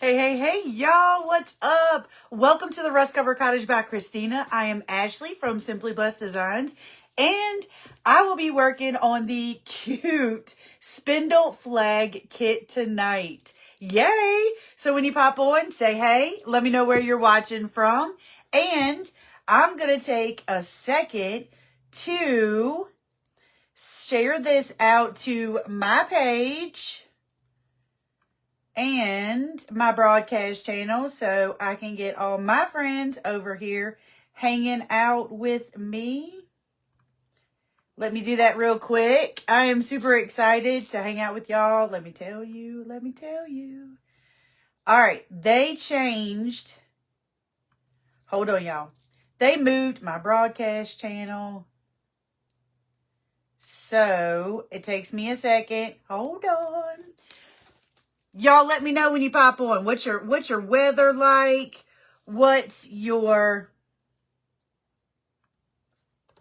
Hey, y'all, what's up? Welcome to the Rust Cover Cottage by Christina. I am Ashley from Simply Blessed Designs, and I will be working on the cute Spindle flag kit tonight. Yay! So when you pop on, say hey, let me know where you're watching from, and I'm going to take a second to share this out to my page and my broadcast channel so I can get all my friends over here hanging out with me. Let me do that real quick. I am super excited to hang out with y'all. Let me tell you. All right, they changed. Hold on, y'all. They moved my broadcast channel. So it takes me a second. Hold on. Y'all let me know when you pop on. What's your weather like? What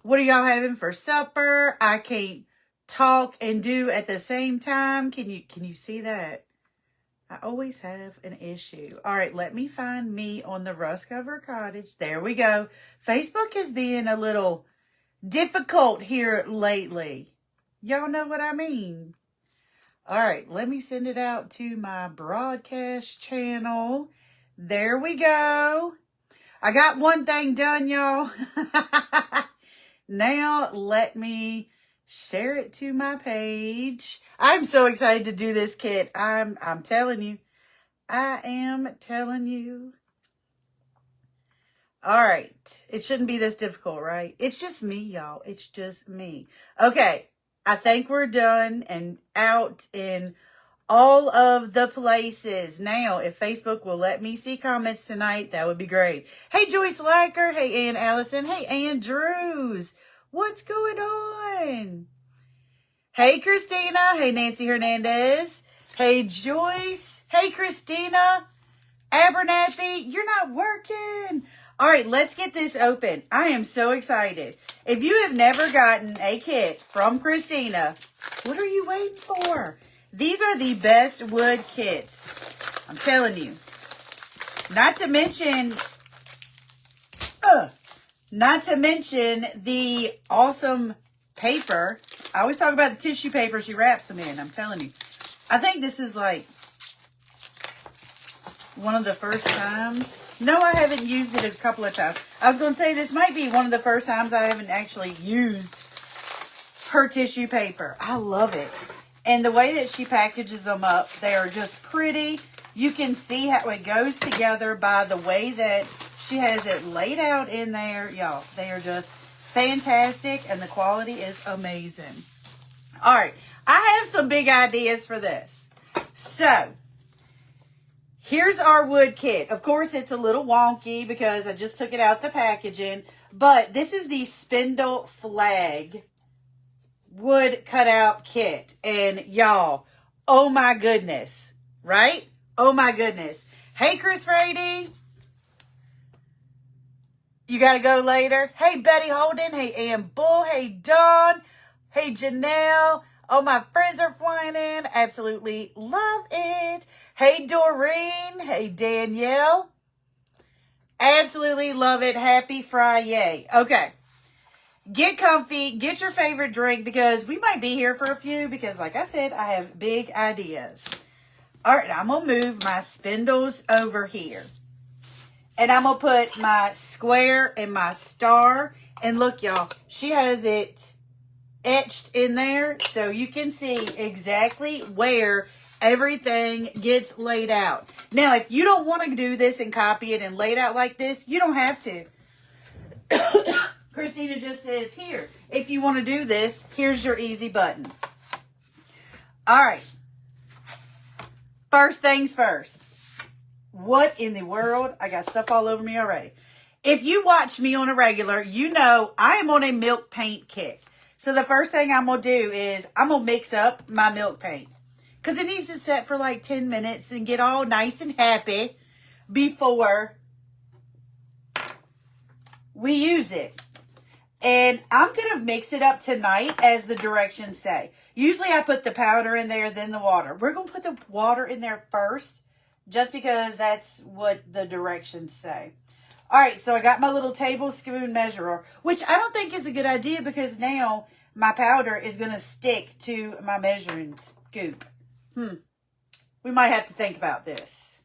are y'all having for supper? I can't talk and do at the same time. Can you see that? I always have an issue. All right, let me find me on the Rust Cover Cottage. There we go. Facebook is being a little difficult here lately. Y'all know what I mean. All right, let me send it out to my broadcast channel. There we go. I got one thing done, y'all. Now let me share it to my page. I'm so excited to do this kit. I'm telling you. I am telling you. All right. It shouldn't be this difficult, right? It's just me, y'all. It's just me. Okay. I think we're done and out in all of the places. Now, if Facebook will let me see comments tonight, that would be great. Hey, Joyce Lacker. Hey, Ann Allison. Hey, Andrews. What's going on? Hey, Christina. Hey, Nancy Hernandez. Hey, Joyce. Hey, Christina. Abernathy, you're not working. All right, let's get this open. I am so excited. If you have never gotten a kit from Christina, what are you waiting for? These are the best wood kits. I'm telling you. Not to mention the awesome paper. I always talk about the tissue paper she wraps them in. I'm telling you. I think this is like one of the first times. No, I haven't used it a couple of times. I was going to say this might be one of the first times I haven't actually used her tissue paper. I love it. And the way that she packages them up, they are just pretty. You can see how it goes together by the way that she has it laid out in there. Y'all, they are just fantastic and the quality is amazing. All right, I have some big ideas for this. So, here's our wood kit. Of course, it's a little wonky because I just took it out the packaging. But this is the Spindle flag wood cutout kit. And y'all, oh my goodness. Right? Oh my goodness. Hey, Chris Rady. You got to go later. Hey, Betty Holden. Hey, Ann Bull. Hey, Dawn. Hey, Janelle. Oh, my friends are flying in. Absolutely love it. Hey, Doreen. Hey, Danielle. Absolutely love it. Happy Friday. Okay. Get comfy. Get your favorite drink because we might be here for a few because, like I said, I have big ideas. All right. I'm going to move my spindles over here. And I'm going to put my square and my star. And look, y'all, she has it etched in there so you can see exactly where everything gets laid out. Now, if you don't want to do this and copy it and lay it out like this, you don't have to. Christina just says, here, if you want to do this, here's your easy button. All right. First things first. What in the world? I got stuff all over me already. If you watch me on a regular, you know I am on a milk paint kick. So the first thing I'm going to do is I'm going to mix up my milk paint. Because it needs to set for like 10 minutes and get all nice and happy before we use it. And I'm going to mix it up tonight as the directions say. Usually I put the powder in there, then the water. We're going to put the water in there first just because that's what the directions say. All right, so I got my little tablespoon measurer, which I don't think is a good idea because now my powder is going to stick to my measuring scoop. We might have to think about this.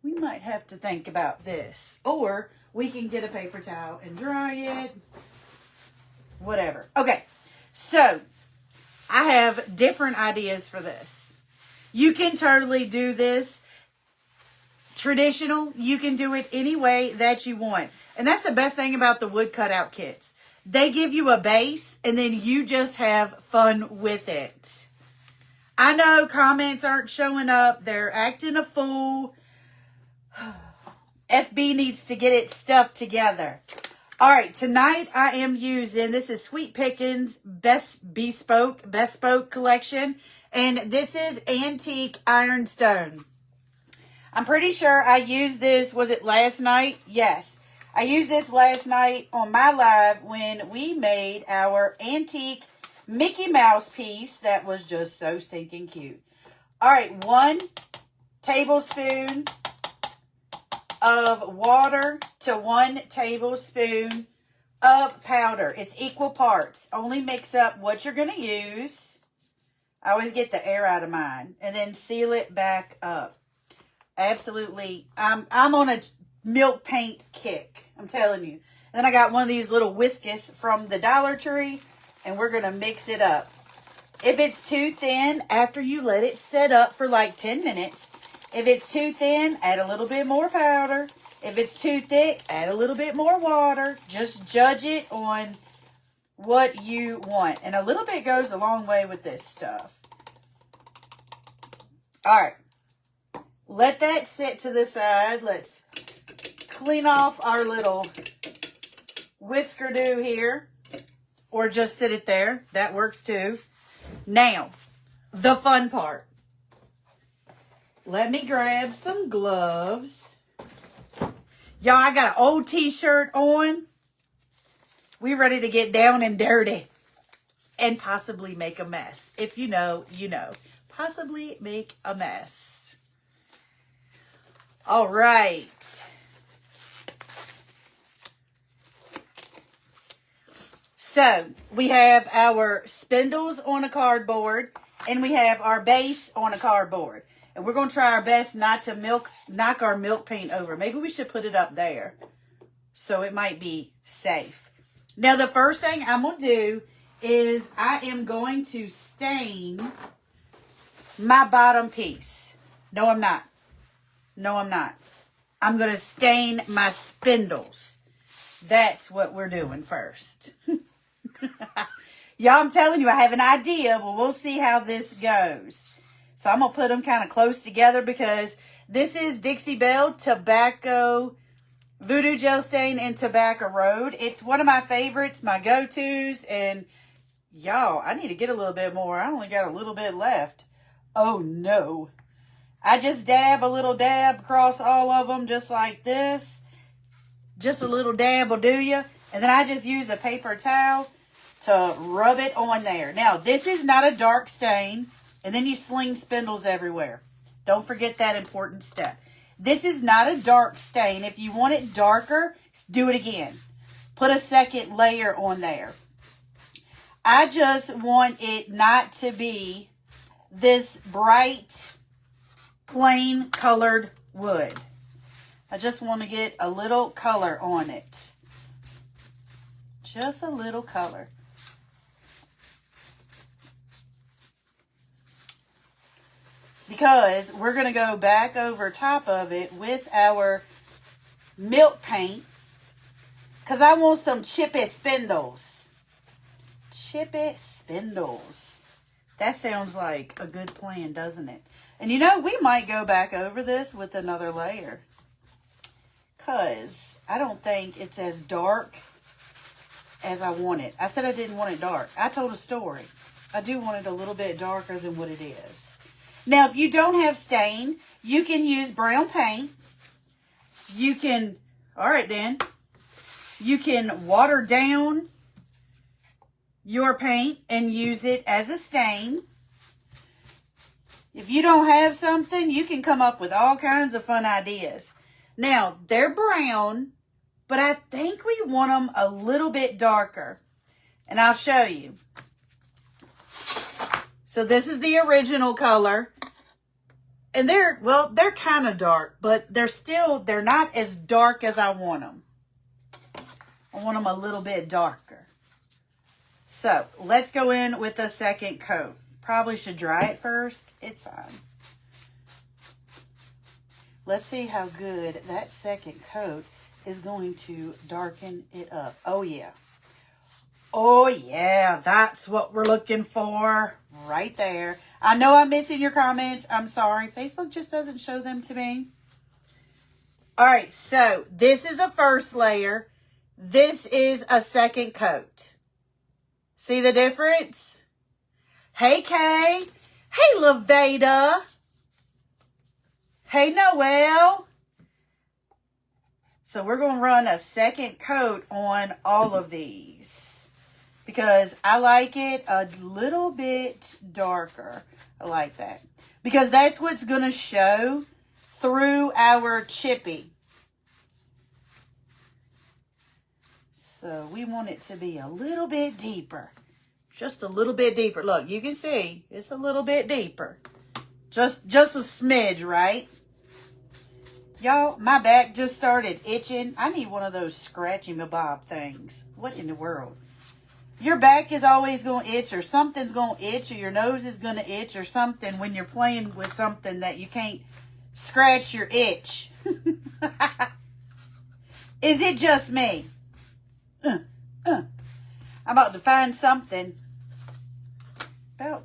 We might have to think about this. Or we can get a paper towel and dry it. Whatever. Okay, so I have different ideas for this. You can totally do this traditional. You can do it any way that you want. And that's the best thing about the wood cutout kits. They give you a base and then you just have fun with it. I know comments aren't showing up. They're acting a fool. FB needs to get its stuff together. All right, tonight I am using, this is Sweet Pickens Bespoke Collection. And this is Antique Ironstone. I'm pretty sure I used this, was it last night? Yes. I used this last night on my live when we made our antique Mickey Mouse piece that was just so stinking cute. All right, 1 tablespoon of water to 1 tablespoon of powder. It's equal parts. Only mix up what you're going to use. I always get the air out of mine. And then seal it back up. Absolutely. I'm on a milk paint kick. I'm telling you. And then I got one of these little whiskers from the Dollar Tree. And we're going to mix it up. If it's too thin, after you let it set up for like 10 minutes. If it's too thin, add a little bit more powder. If it's too thick, add a little bit more water. Just judge it on what you want. And a little bit goes a long way with this stuff. All right. Let that sit to the side. Let's clean off our little whisker-do here. Or just sit it there. That works too. Now, the fun part. Let me grab some gloves. Y'all, I got an old t-shirt on. We ready to get down and dirty. And possibly make a mess. If you know, you know. Possibly make a mess. All right. So, we have our spindles on a cardboard. And we have our base on a cardboard. And we're going to try our best not to knock our milk paint over. Maybe we should put it up there. So it might be safe. Now, the first thing I'm going to do is I am going to stain my bottom piece. No, I'm not. No, I'm not. I'm going to stain my spindles. That's what we're doing first. Y'all, I'm telling you, I have an idea, but we'll see how this goes. So I'm going to put them kind of close together because this is Dixie Belle Tobacco Voodoo Gel Stain and Tobacco Road. It's one of my favorites, my go-tos. And y'all, I need to get a little bit more. I only got a little bit left. Oh no. I just dab a little dab across all of them just like this. Just a little dab will do you. And then I just use a paper towel to rub it on there. Now, this is not a dark stain. And then you sling spindles everywhere. Don't forget that important step. This is not a dark stain. If you want it darker, do it again. Put a second layer on there. I just want it not to be this bright, plain colored wood. I just want to get a little color on it. Just a little color. Because we're going to go back over top of it with our milk paint. Because I want some chippy spindles. Chippy spindles. That sounds like a good plan, doesn't it? And you know, we might go back over this with another layer. Because I don't think it's as dark as I want it. I said I didn't want it dark. I told a story. I do want it a little bit darker than what it is. Now, if you don't have stain, you can use brown paint. You can, all right then, you can water down your paint and use it as a stain. If you don't have something, you can come up with all kinds of fun ideas. Now, they're brown, but I think we want them a little bit darker. And I'll show you. So this is the original color. And they're kind of dark, but they're not as dark as I want them. I want them a little bit darker. So let's go in with the second coat. Probably should dry it first. It's fine. Let's see how good that second coat is going to darken it up. Oh, yeah. Oh, yeah. That's what we're looking for right there. I know I'm missing your comments. I'm sorry. Facebook just doesn't show them to me. All right. So this is a first layer. This is a second coat. See the difference? Hey, Kay. Hey, Laveda. Hey, Noelle. So we're going to run a second coat on all of these because I like it a little bit darker. I like that because that's what's going to show through our chippy. So we want it to be a little bit deeper. Just a little bit deeper. Look, you can see it's a little bit deeper. Just a smidge, right? Y'all, my back just started itching. I need one of those scratchy mabob things. What in the world? Your back is always going to itch or something's going to itch or your nose is going to itch or something when you're playing with something that you can't scratch your itch. Is it just me? I'm about to find something. I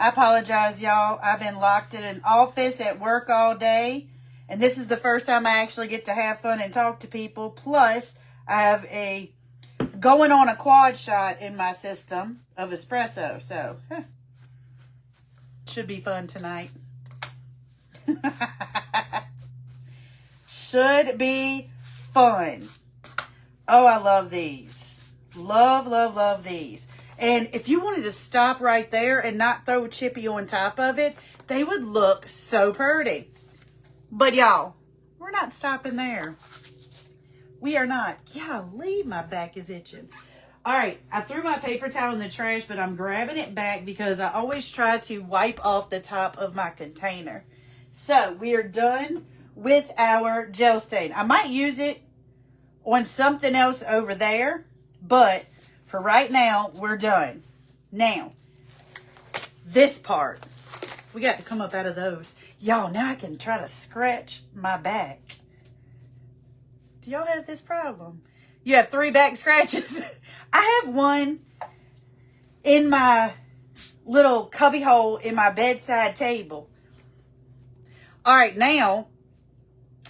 apologize, y'all. I've been locked in an office at work all day. And this is the first time I actually get to have fun and talk to people. Plus, I have going on a quad shot in my system of espresso. So, should be fun tonight. Should be fun. Oh, I love these. Love, love, love these. And if you wanted to stop right there and not throw a chippy on top of it, they would look so pretty. But y'all, we're not stopping there. We are not. Golly, my back is itching. All right, I threw my paper towel in the trash, but I'm grabbing it back because I always try to wipe off the top of my container. So we are done with our gel stain. I might use it on something else over there, but for right now, we're done. Now, this part, we got to come up out of those. Y'all, now I can try to scratch my back. Do y'all have this problem? You have 3 back scratches? I have one in my little cubby hole in my bedside table. All right, now,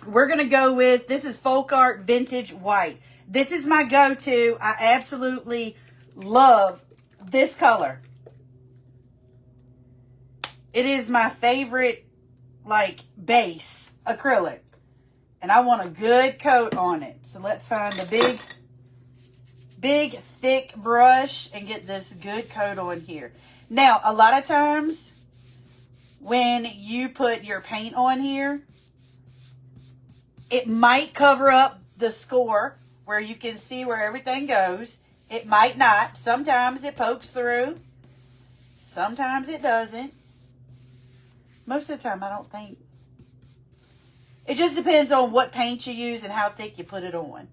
we're going to go with, this is Folk Art Vintage White. This is my go-to. I absolutely love this color. It is my favorite, like, base acrylic. And I want a good coat on it. So let's find the big, thick brush and get this good coat on here. Now, a lot of times when you put your paint on here, it might cover up the score where you can see where everything goes. It might not. Sometimes it pokes through. Sometimes it doesn't. Most of the time, I don't think. It just depends on what paint you use and how thick you put it on.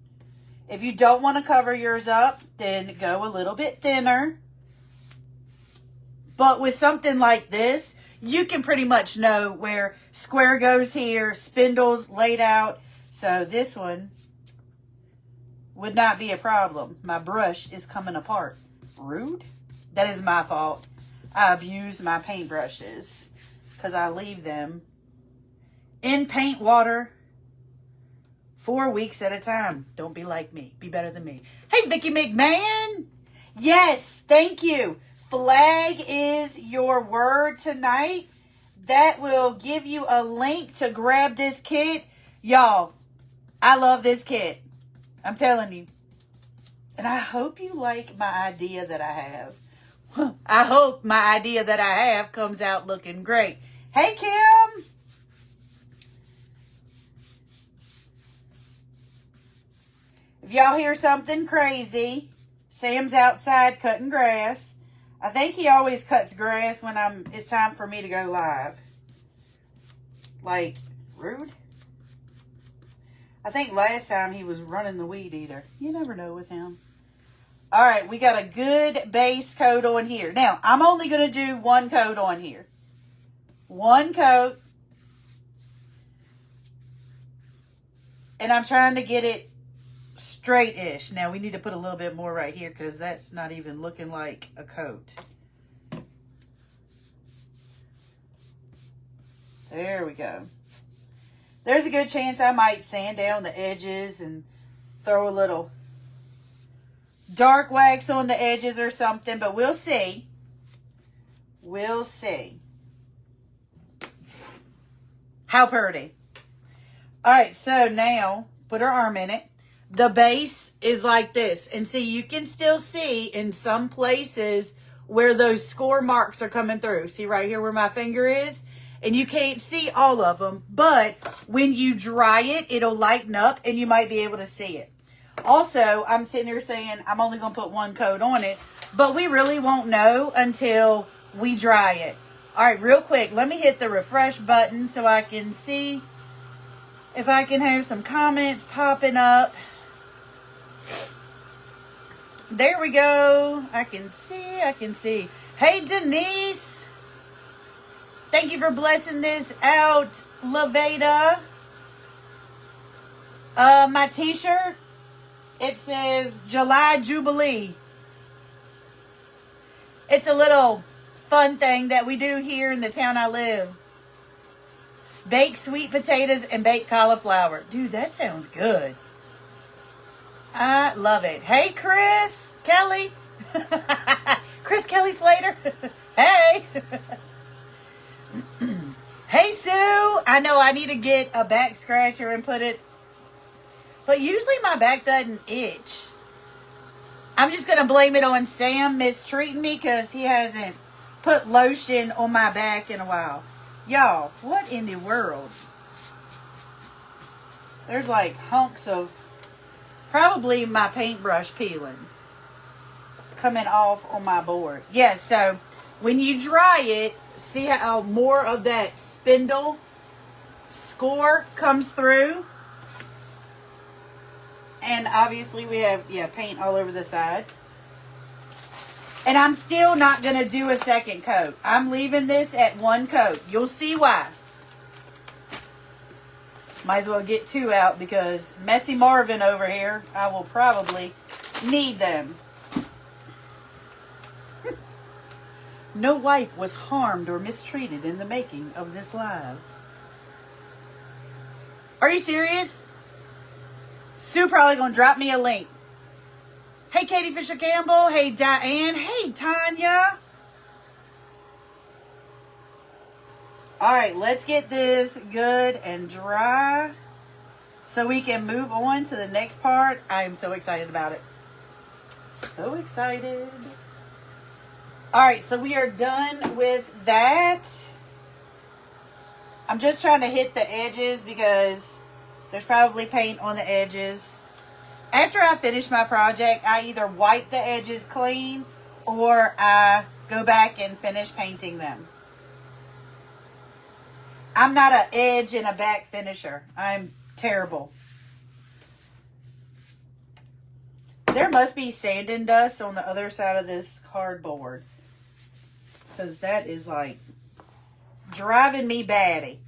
If you don't want to cover yours up, then go a little bit thinner. But with something like this, you can pretty much know where square goes here, spindles laid out. So this one would not be a problem. My brush is coming apart. Rude. That is my fault. I abuse my paintbrushes because I leave them in paint water 4 weeks at a time. Don't be like me. Be better than me. Hey, Vicky McMahon. Yes, thank you. Flag is your word tonight. That will give you a link to grab this kit. Y'all, I love this kit. I'm telling you. And I hope you like my idea that I have. I hope my idea that I have comes out looking great. Hey, Kim. If y'all hear something crazy, Sam's outside cutting grass. I think he always cuts grass when it's time for me to go live. Like, rude. I think last time he was running the weed eater. You never know with him. All right, we got a good base coat on here. Now, I'm only going to do one coat on here. One coat. And I'm trying to get it straight-ish. Now, we need to put a little bit more right here because that's not even looking like a coat. There we go. There's a good chance I might sand down the edges and throw a little dark wax on the edges or something, but we'll see. We'll see. How pretty. All right, so now put our arm in it. The base is like this. And see, you can still see in some places where those score marks are coming through. See right here where my finger is? And you can't see all of them, but when you dry it, it'll lighten up and you might be able to see it. Also, I'm sitting here saying I'm only going to put one coat on it, but we really won't know until we dry it. All right, real quick, let me hit the refresh button so I can see if I can have some comments popping up. There we go. I can see. Hey, Denise. Thank you for blessing this out, Laveda. My t-shirt, it says July Jubilee. It's a little fun thing that we do here in the town I live. Baked sweet potatoes and baked cauliflower. Dude, that sounds good. I love it. Hey, Chris Kelly. Chris Kelly Slater. Hey. Hey, Sue. I know I need to get a back scratcher and put it. But usually my back doesn't itch. I'm just going to blame it on Sam mistreating me because he hasn't put lotion on my back in a while. Y'all, what in the world? There's like hunks of probably my paintbrush peeling coming off on my board. Yeah, so when you dry it, see how more of that spindle score comes through? And obviously we have, paint all over the side. And I'm still not going to do a second coat. I'm leaving this at one coat. You'll see why. Might as well get two out because Messy Marvin over here, I will probably need them. No wife was harmed or mistreated in the making of this live. Are you serious? Sue probably going to drop me a link. Hey, Katie Fisher Campbell. Hey, Diane. Hey, Tanya. All right, let's get this good and dry so we can move on to the next part. I am so excited about it. So excited. All right, so we are done with that. I'm just trying to hit the edges because there's probably paint on the edges. After I finish my project, I either wipe the edges clean or I go back and finish painting them. I'm not an edge and a back finisher. I'm terrible. There must be sand and dust on the other side of this cardboard, because that is like driving me batty.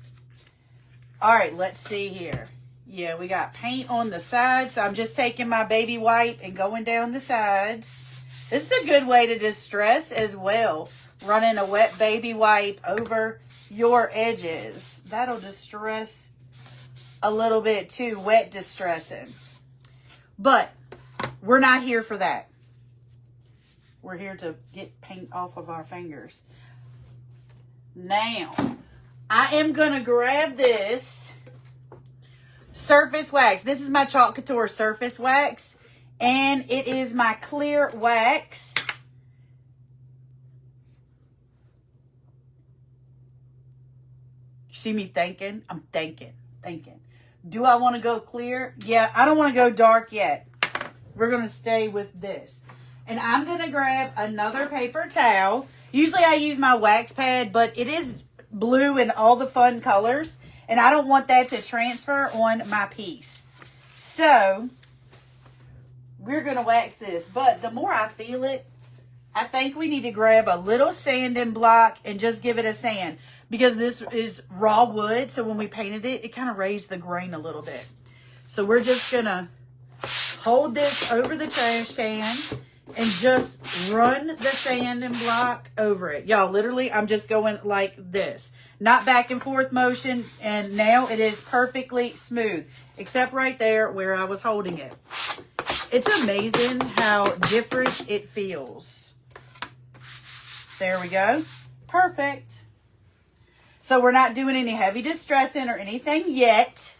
All right, let's see here. Yeah, we got paint on the sides. So I'm just taking my baby wipe and going down the sides. This is a good way to distress as well. Running a wet baby wipe over your edges. That'll distress a little bit too. Wet distressing. But we're not here for that. We're here to get paint off of our fingers. Now, I am going to grab this surface wax. This is my Chalk Couture surface wax. And it is my clear wax. see me thinking? I'm thinking. Do I want to go clear? Yeah, I don't want to go dark yet. We're going to stay with this. And I'm going to grab another paper towel. Usually I use my wax pad, but it is blue in all the fun colors. And I don't want that to transfer on my piece. So, we're going to wax this. But the more I feel it, I think we need to grab a little sanding block and just give it a sand. Because this is raw wood, so when we painted it, it kind of raised the grain a little bit. So we're just going to hold this over the trash can and just run the sanding block over it. Y'all, literally, I'm just going like this. Not back and forth motion, and now it is perfectly smooth. Except right there where I was holding it. It's amazing how different it feels. There we go. Perfect. So we're not doing any heavy distressing or anything yet.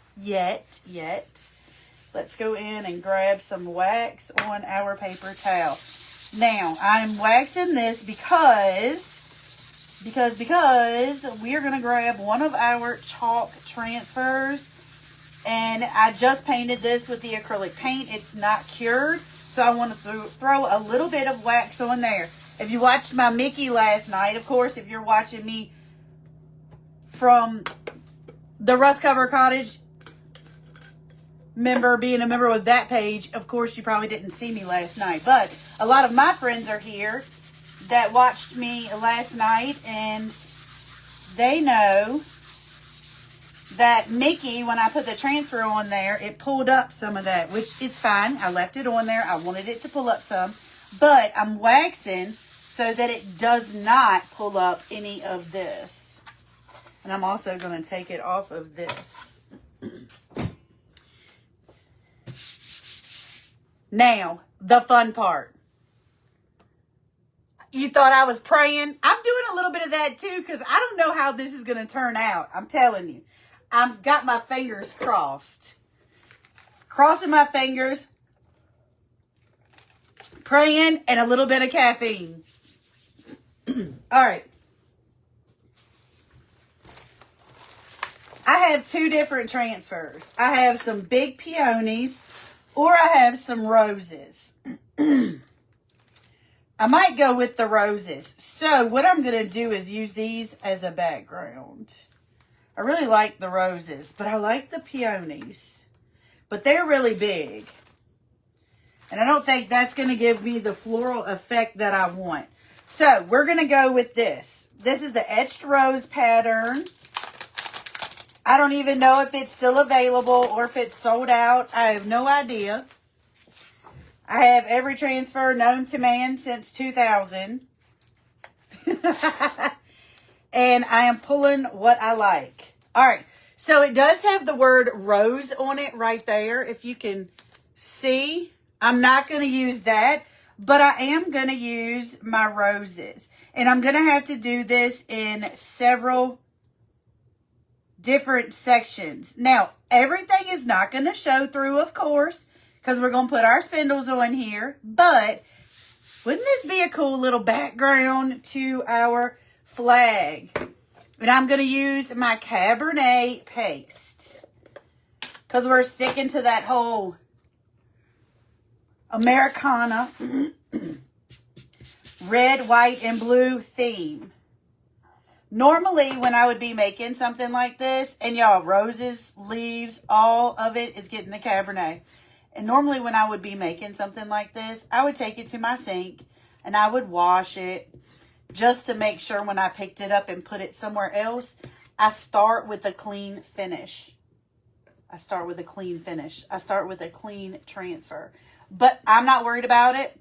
Let's go in and grab some wax on our paper towel. Now, I'm waxing this because we're going to grab one of our chalk transfers. And I just painted this with the acrylic paint. It's not cured. So I want to throw a little bit of wax on there. If you watched my Mickey last night, of course, if you're watching me from the Rust Cover Cottage being a member of that page, of course, you probably didn't see me last night. But a lot of my friends are here that watched me last night, and they know that Mickey, when I put the transfer on there, it pulled up some of that, which it's fine. I left it on there. I wanted it to pull up some, but I'm waxing so that it does not pull up any of this. And I'm also going to take it off of this. Now, the fun part. You thought I was praying? I'm doing a little bit of that too, because I don't know how this is going to turn out. I'm telling you. I've got my fingers crossed. Crossing my fingers. Praying and a little bit of caffeine. All right. I have two different transfers. I have some big peonies or I have some roses. I might go with the roses. So what I'm going to do is use these as a background. I really like the roses, but I like the peonies. But they're really big. And I don't think that's going to give me the floral effect that I want. So we're going to go with this. This is the etched rose pattern. I don't even know if it's still available or if it's sold out. I have no idea. I have every transfer known to man since 2000. And I am pulling what I like. All right. So it does have the word rose on it right there. If you can see, I'm not going to use that. But I am going to use my roses. And I'm going to have to do this in several different sections. Now, everything is not going to show through, of course, because we're going to put our spindles on here. But wouldn't this be a cool little background to our flag? And I'm going to use my Cabernet paste because we're sticking to that whole Americana red, white, and blue theme. Normally, when I would be making something like this, and y'all, roses, leaves, all of it is getting the Cabernet. And normally when I would be making something like this, I would take it to my sink and I would wash it just to make sure when I picked it up and put it somewhere else, I start with a clean finish. I start with a clean transfer. But I'm not worried about it.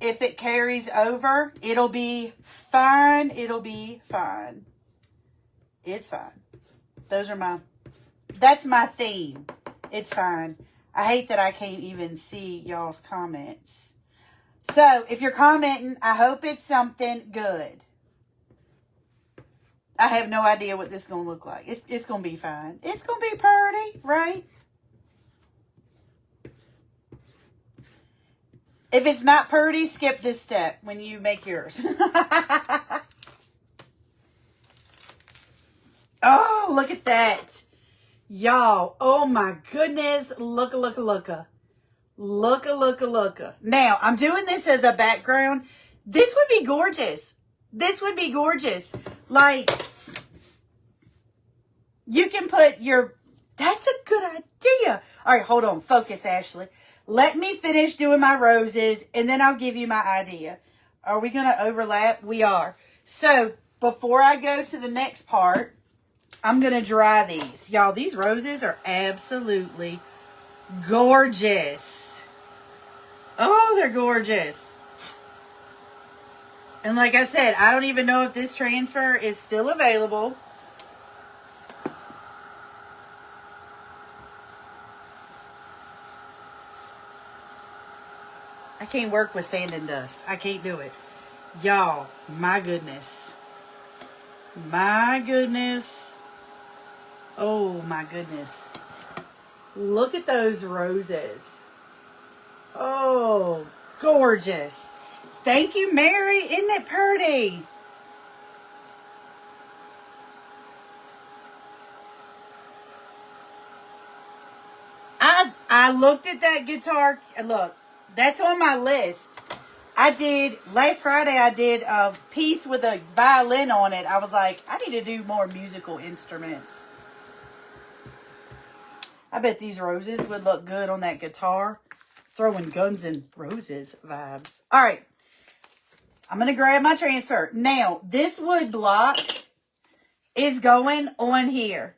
If it carries over, it'll be fine. It'll be fine. It's fine. That's my theme. It's fine. I hate that I can't even see y'all's comments. So, if you're commenting, I hope it's something good. I have no idea what this is going to look like. It's going to be fine. It's going to be pretty, right? If it's not pretty, skip this step when you make yours. Oh, look at that. Y'all, oh my goodness. Look. Now, I'm doing this as a background. This would be gorgeous. This would be gorgeous. Like, you can put your... That's a good idea. All right, hold on. Focus, Ashley. Let me finish doing my roses, and then I'll give you my idea. Are we going to overlap? We are. So, before I go to the next part, I'm going to dry these. Y'all, these roses are absolutely gorgeous. Oh, they're gorgeous. And like I said, I don't even know if this transfer is still available. I can't work with sand and dust. I can't do it. Y'all, my goodness. My goodness. Oh, my goodness. Look at those roses. Oh, gorgeous. Thank you, Mary. Isn't it pretty? I looked at that guitar. Look, that's on my list. Last Friday, I did a piece with a violin on it. I was like, I need to do more musical instruments. I bet these roses would look good on that guitar. Throwing Guns and Roses vibes. All right. I'm going to grab my transfer. Now, this wood block is going on here.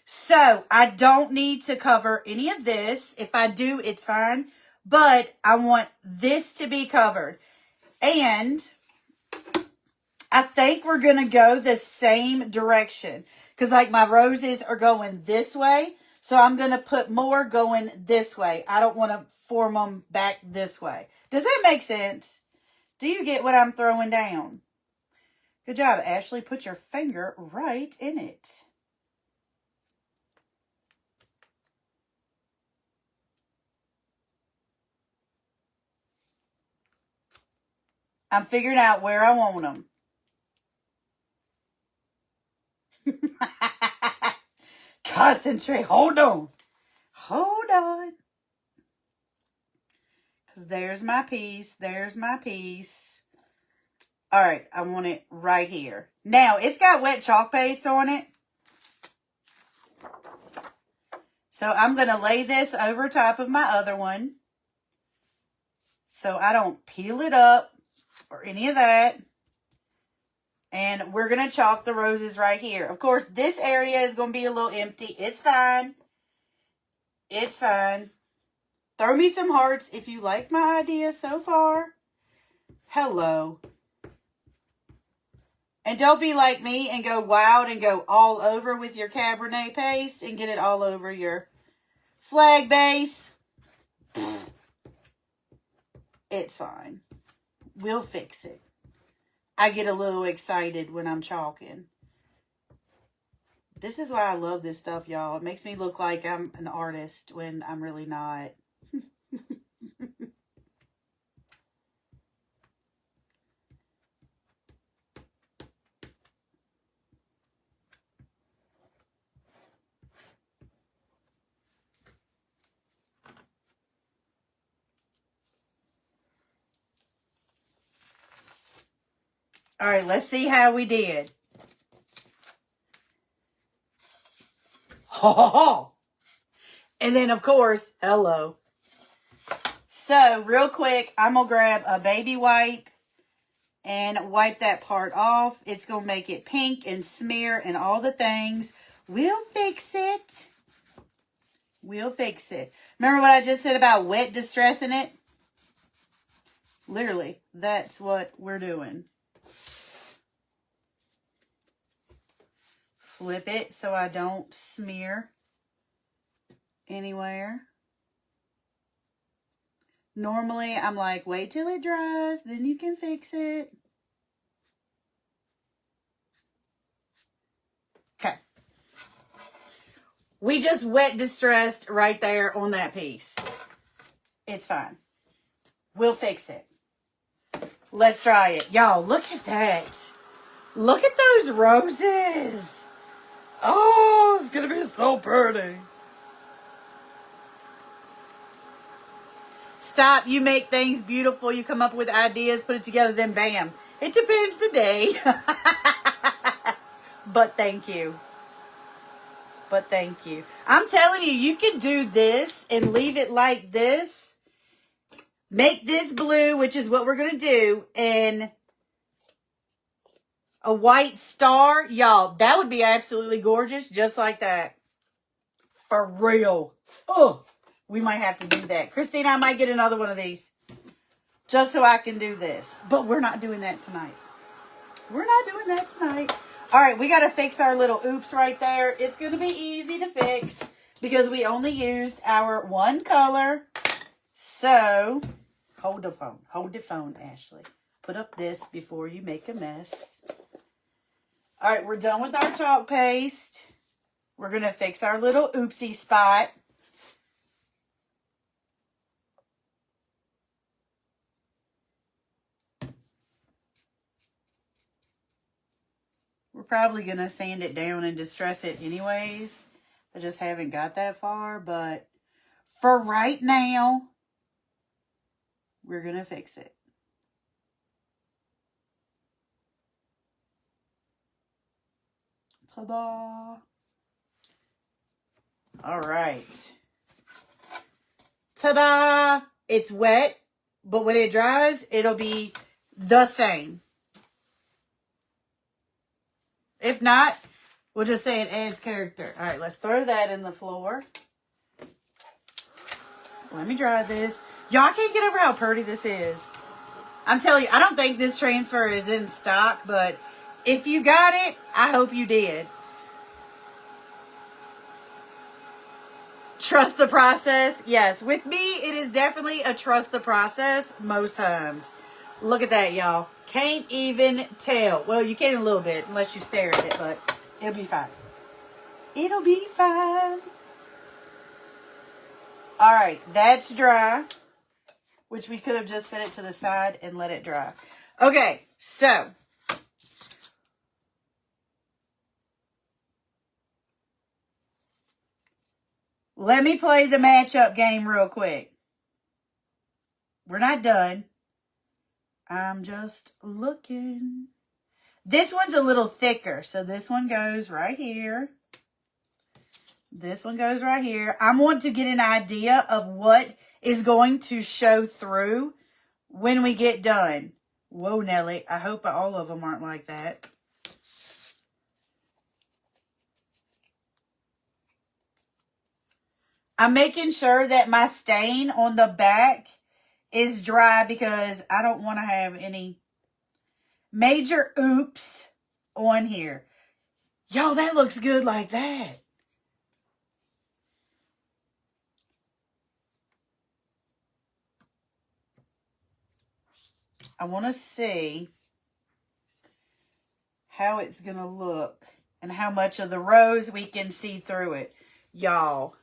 So, I don't need to cover any of this. If I do, it's fine. But I want this to be covered. And I think we're going to go the same direction. Because like my roses are going this way. So I'm going to put more going this way. I don't want to form them back this way. Does that make sense? Do you get what I'm throwing down? Good job, Ashley. Put your finger right in it. I'm figuring out where I want them. Concentrate. Hold on. Hold on. Because there's my piece. There's my piece. All right. I want it right here. Now, it's got wet chalk paste on it. So, I'm going to lay this over top of my other one. So, I don't peel it up or any of that. And we're going to chalk the roses right here. Of course, this area is going to be a little empty. It's fine. It's fine. Throw me some hearts if you like my idea so far. Hello. And don't be like me and go wild and go all over with your Cabernet paste and get it all over your flag base. It's fine. We'll fix it. I get a little excited when I'm chalking. This is why I love this stuff, y'all. It makes me look like I'm an artist when I'm really not. All right, let's see how we did. And then, of course, hello. So, real quick, I'm going to grab a baby wipe and wipe that part off. It's going to make it pink and smear and all the things. We'll fix it. We'll fix it. Remember what I just said about wet distressing it? Literally, that's what we're doing. Flip it so I don't smear anywhere. Normally, I'm like, wait till it dries, then you can fix it. Okay. We just wet distressed right there on that piece. It's fine. We'll fix it. Let's try it. Y'all, look at that. Look at those roses. Oh, it's going to be so pretty. Stop. You make things beautiful. You come up with ideas, put it together, then bam. It depends the day. But thank you. But thank you. I'm telling you, you can do this and leave it like this. Make this blue, which is what we're going to do, and a white star. Y'all, that would be absolutely gorgeous, just like that. For real. Oh, we might have to do that. Christina, I might get another one of these. Just so I can do this. But we're not doing that tonight. We're not doing that tonight. All right, we got to fix our little oops right there. It's going to be easy to fix because we only used our one color. So, hold the phone. Hold the phone, Ashley. Put up this before you make a mess. All right, we're done with our chalk paste. We're going to fix our little oopsie spot. We're probably going to sand it down and distress it anyways. I just haven't got that far, but for right now, we're going to fix it. Ta-da! All right. Ta-da! It's wet, but when it dries, it'll be the same. If not, we'll just say it adds character. All right, let's throw that in the floor. Let me dry this. Y'all can't get over how pretty this is. I'm telling you, I don't think this transfer is in stock, but if you got it, I hope you did. Trust the process. Yes, with me, it is definitely a trust the process most times. Look at that, y'all. Can't even tell. Well, you can a little bit unless you stare at it, but it'll be fine. It'll be fine. All right, that's dry, which we could have just set it to the side and let it dry. Okay, so let me play the matchup game real quick. We're not done. I'm just looking. This one's a little thicker, so this one goes right here. This one goes right here. I want to get an idea of what is going to show through when we get done. Whoa, Nelly. I hope all of them aren't like that. I'm making sure that my stain on the back is dry because I don't want to have any major oops on here. Yo, that looks good like that. I want to see how it's going to look and how much of the rose we can see through it. Y'all,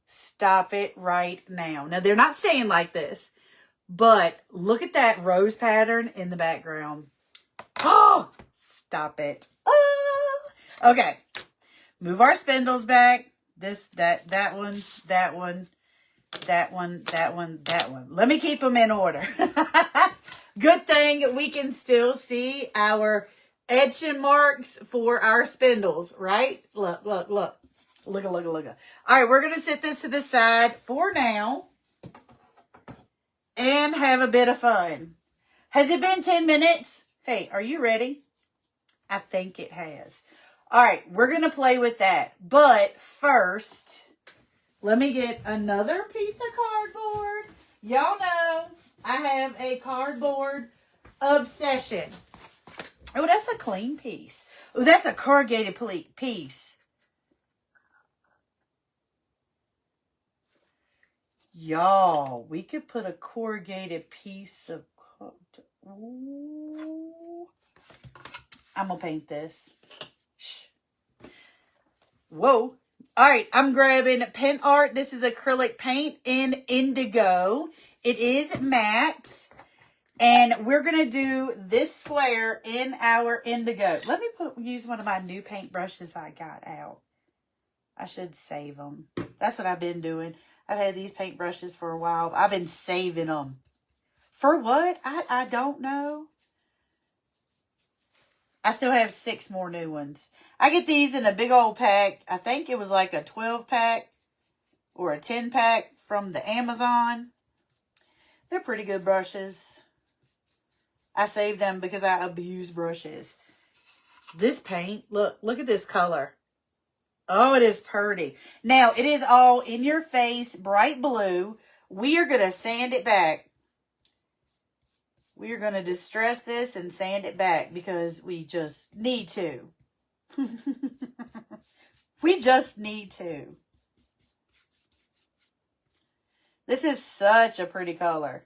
stop it right now. Now, they're not staying like this, but look at that rose pattern in the background. Oh, stop it. Oh. Okay, move our spindles back. This, that one, that one, that one, that one, that one. Let me keep them in order. Good thing we can still see our etching marks for our spindles, right? Look, look, look. Look, look, look. All right, we're going to set this to the side for now and have a bit of fun. Has it been 10 minutes? Hey, are you ready? I think it has. All right, we're going to play with that. But first, let me get another piece of cardboard. Y'all know I have a cardboard obsession. Oh, that's a clean piece. Oh, that's a corrugated piece. Y'all, we could put a corrugated piece of... Ooh. I'm going to paint this. Shh. Whoa. All right, I'm grabbing Pen Art. This is acrylic paint in indigo. It is matte. And we're going to do this square in our indigo. Let me use one of my new paint brushes I got out. I should save them. That's what I've been doing. I've had these paint brushes for a while. I've been saving them. For what? I don't know. I still have 6 more new ones. I get these in a big old pack. I think it was like a 12 pack or a 10 pack from the Amazon. They're pretty good brushes. I save them because I abuse brushes. This paint, look at this color. Oh, it is pretty. Now, it is all in your face, bright blue. We are going to sand it back. We are going to distress this and sand it back because we just need to. We just need to. This is such a pretty color.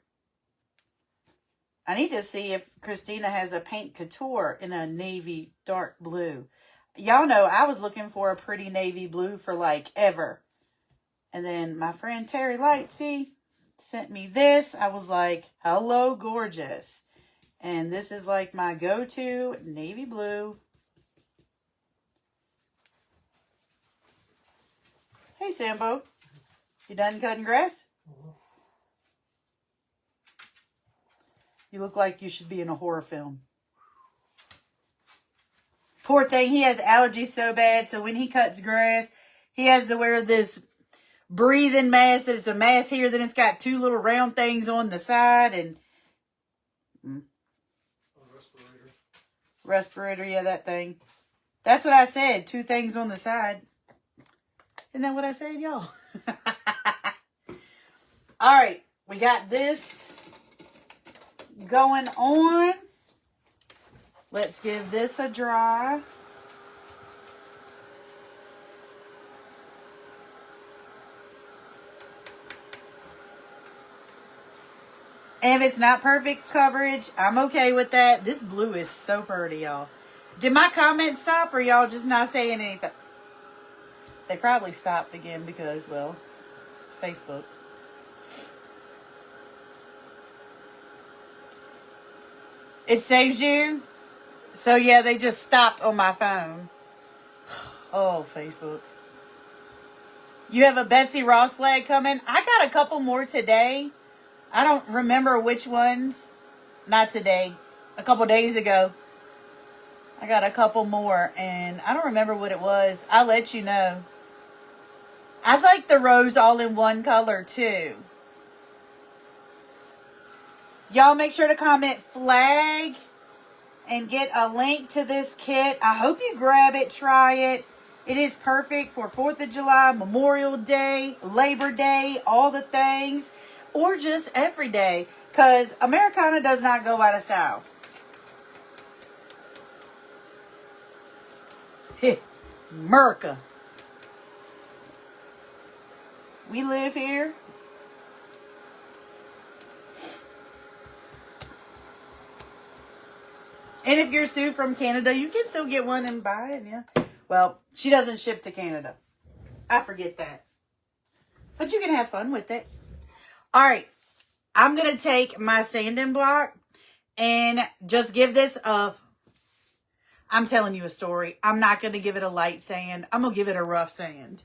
I need to see if Christina has a paint couture in a navy dark blue. Y'all know I was looking for a pretty navy blue for like ever. And then my friend Terry Lightsey sent me this. I was like, hello, gorgeous. And this is like my go-to navy blue. Hey, Sambo. You done cutting grass? You look like you should be in a horror film. Poor thing, he has allergies so bad, so when he cuts grass, he has to wear this breathing mask that it's a mask here, then it's got 2 little round things on the side, and... Respirator, yeah, that thing. That's what I said, 2 things on the side. Isn't that what I said, y'all? Alright, we got this going on. Let's give this a dry. And if it's not perfect coverage, I'm okay with that. This blue is so pretty, y'all. Did my comments stop or y'all just not saying anything? They probably stopped again because, well, Facebook. It saves you. So, yeah, they just stopped on my phone. Oh, Facebook. You have a Betsy Ross flag coming? I got a couple more today. I don't remember which ones. Not today. A couple days ago. I got a couple more, and I don't remember what it was. I'll let you know. I like the rose all in one color, too. Y'all make sure to comment flag and get a link to this kit. I hope you grab it, try it. It is perfect for 4th of July, Memorial Day, Labor Day, all the things, or just every day, because Americana does not go out of style. America. We live here. And if you're Sue from Canada, you can still get one and buy it, yeah. Well, she doesn't ship to Canada. I forget that. But you can have fun with it. All right. I'm going to take my sanding block and just give this a... I'm telling you a story. I'm not going to give it a light sand. I'm going to give it a rough sand.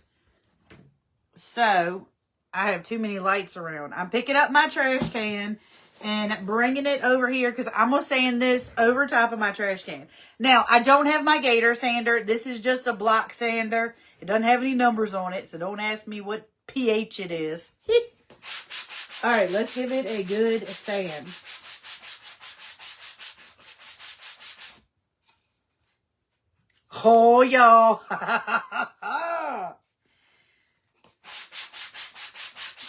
So, I have too many lights around. I'm picking up my trash can and bringing it over here because I'm going to sand this over top of my trash can. Now, I don't have my gator sander. This is just a block sander. It doesn't have any numbers on it, so don't ask me what pH it is. All right, let's give it a good sand. Oh, y'all.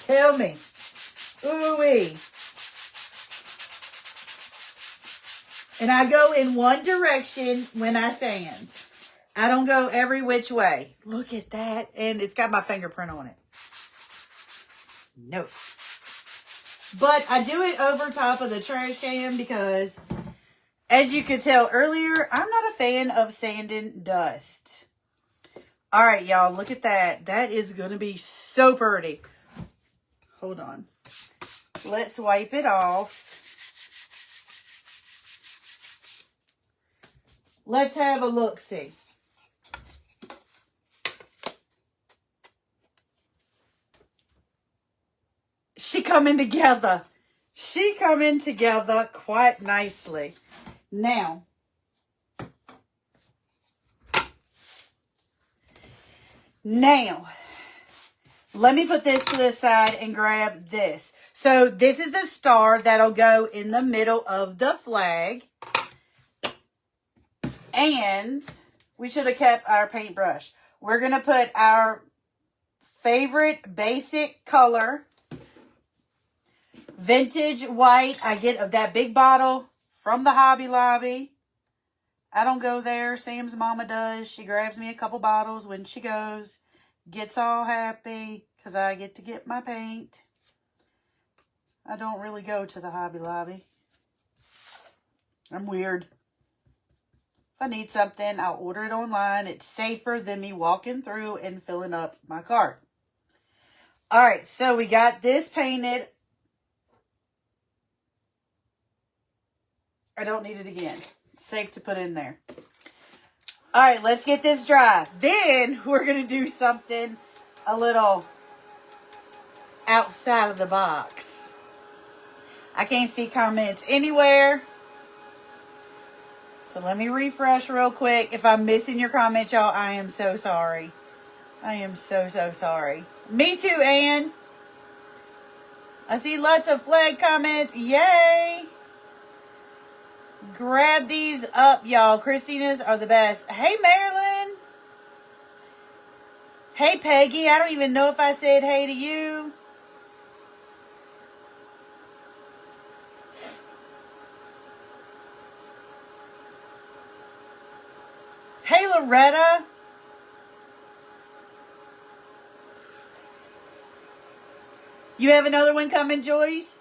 Tell me. Ooh-wee. And I go in one direction when I sand. I don't go every which way. Look at that. And it's got my fingerprint on it. No. But I do it over top of the trash can because, as you could tell earlier, I'm not a fan of sanding dust. All right, y'all. Look at that. That is going to be so pretty. Hold on. Let's wipe it off. Let's have a look-see. She coming together. She coming together quite nicely. Now, let me put this to the side and grab this. So this is the star that'll go in the middle of the flag. And we should have kept our paintbrush. We're going to put our favorite basic color, vintage white. I get that big bottle from the Hobby Lobby. I don't go there. Sam's mama does. She grabs me a couple bottles when she goes. Gets all happy because I get to get my paint. I don't really go to the Hobby Lobby. I'm weird. If I need something, I'll order it online. It's safer than me walking through and filling up my cart. All right, so we got this painted. I don't need it again. It's safe to put in there. All right, let's get this dry. Then we're going to do something a little outside of the box. I can't see comments anywhere. So let me refresh real quick. If I'm missing your comment, y'all, I am so sorry. I am so sorry. Me too, Ann. I see lots of flag comments. Yay. Grab these up, y'all. Christina's are the best. Hey, Marilyn. Hey, Peggy. I don't even know if I said hey to you. Hey, Loretta. You have another one coming, Joyce?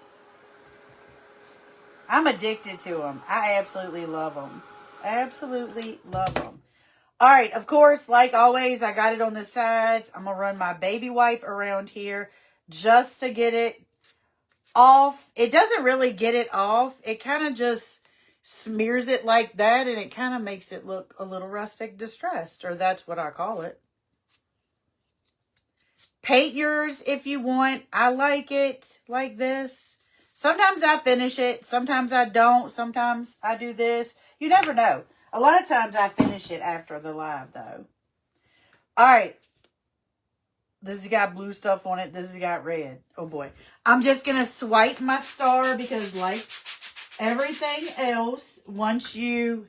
I'm addicted to them. I absolutely love them. Absolutely love them. All right, of course, like always, I got it on the sides. I'm going to run my baby wipe around here just to get it off. It doesn't really get it off. It kind of just smears it like that, and it kind of makes it look a little rustic distressed, or that's what I call it. Paint yours if you want. I like it like this. Sometimes I finish it. Sometimes I don't. Sometimes I do this. You never know. A lot of times I finish it after the live, though. All right. This has got blue stuff on it. This has got red. Oh, boy. I'm just going to swipe my star because, like everything else, once you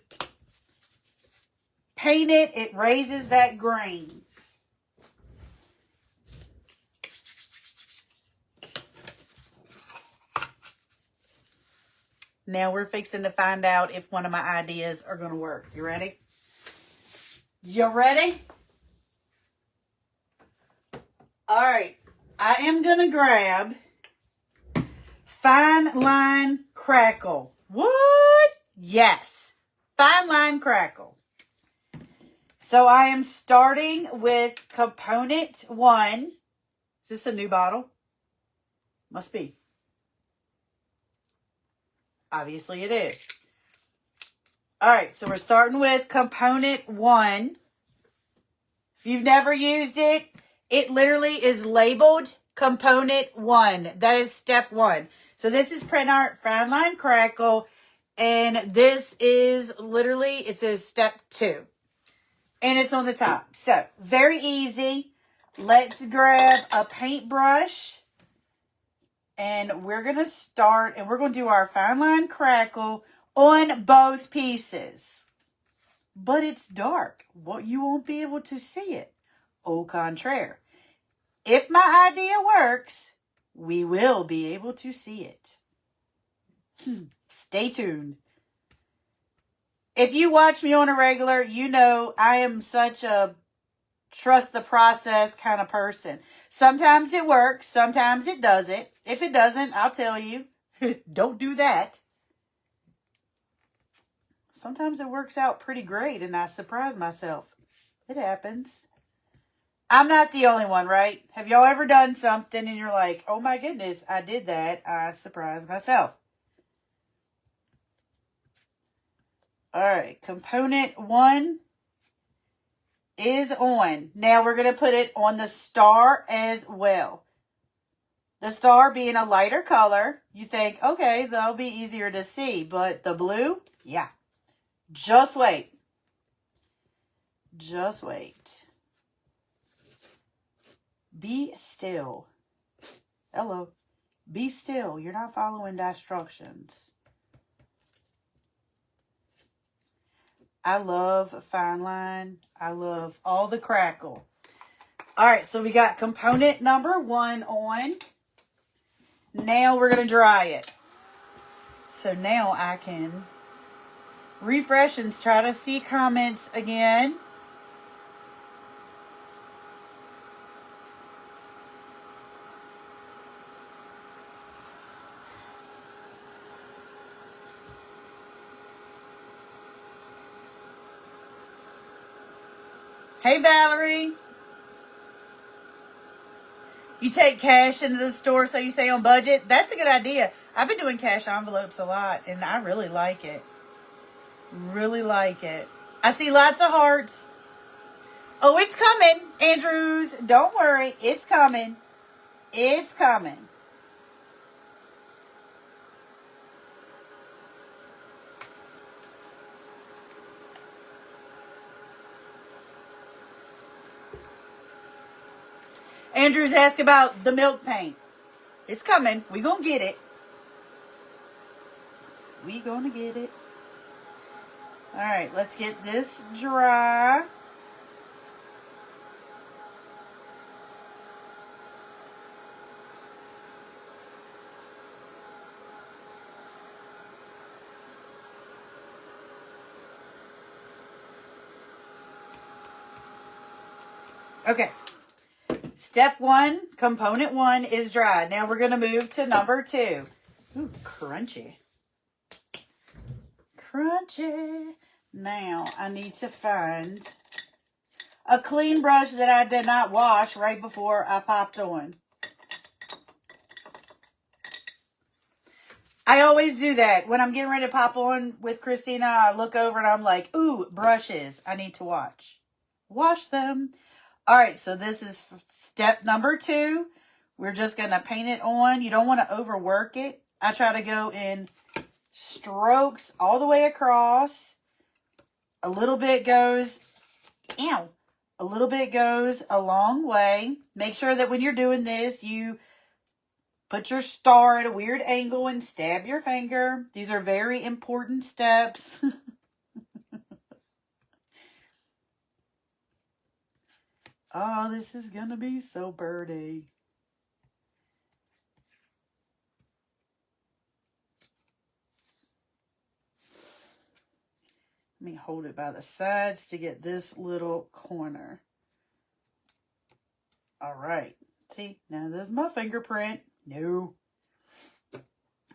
paint it, it raises that grain. Now we're fixing to find out if one of my ideas are going to work. You ready? You ready? All right. I am going to grab Fine Line Crackle. What? Yes. Fine Line Crackle. So I am starting with component 1. Is this a new bottle? Must be. Obviously it is. All right, so we're starting with component 1. If you've never used it, it literally is labeled component 1. That is step 1. So this is Print Art Fine Line Crackle, and this is literally, it says step 2. And it's on the top. So, very easy. Let's grab a paintbrush. And we're going to start, and we're going to do our Fine Line Crackle on both pieces. But it's dark. Well, you won't be able to see it. Au contraire. If my idea works, we will be able to see it. Stay tuned. If you watch me on a regular, you know I am such a trust the process kind of person. Sometimes it works. Sometimes it doesn't. If it doesn't, I'll tell you. Don't do that. Sometimes it works out pretty great and I surprise myself. It happens. I'm not the only one, right? Have y'all ever done something and you're like, oh my goodness, I did that. I surprised myself. All right, component 1 is on. Now we're going to put it on the star as well. The star being a lighter color, you think, okay, that'll be easier to see. But the blue, yeah. Just wait. Just wait. Be still. Hello. Be still. You're not following instructions. I love fine line. I love all the crackle. All right, so we got component number 1 on. Now we're going to dry it. So now I can refresh and try to see comments again. Hey, Valerie. You take cash into the store so you stay on budget? That's a good idea. I've been doing cash envelopes a lot, and I really like it. Really like it. I see lots of hearts. Oh, it's coming, Andrews. Don't worry. It's coming. It's coming. Andrews asked about the milk paint. It's coming. We gonna get it. We gonna get it. All right, let's get this dry. Okay. Step 1, component 1 is dry. Now we're going to move to number 2. Ooh, crunchy. Crunchy. Now I need to find a clean brush that I did not wash right before I popped on. I always do that. When I'm getting ready to pop on with Christina, I look over and I'm like, ooh, brushes. I need to wash them. All right, so this is step number 2. We're just going to paint it on. You don't want to overwork it. I try to go in strokes all the way across. A little bit goes, a little bit goes a long way. Make sure that when you're doing this, you put your star at a weird angle and stab your finger. These are very important steps. Oh, this is going to be so birdie. Let me hold it by the sides to get this little corner. All right. See, now there's my fingerprint. No. All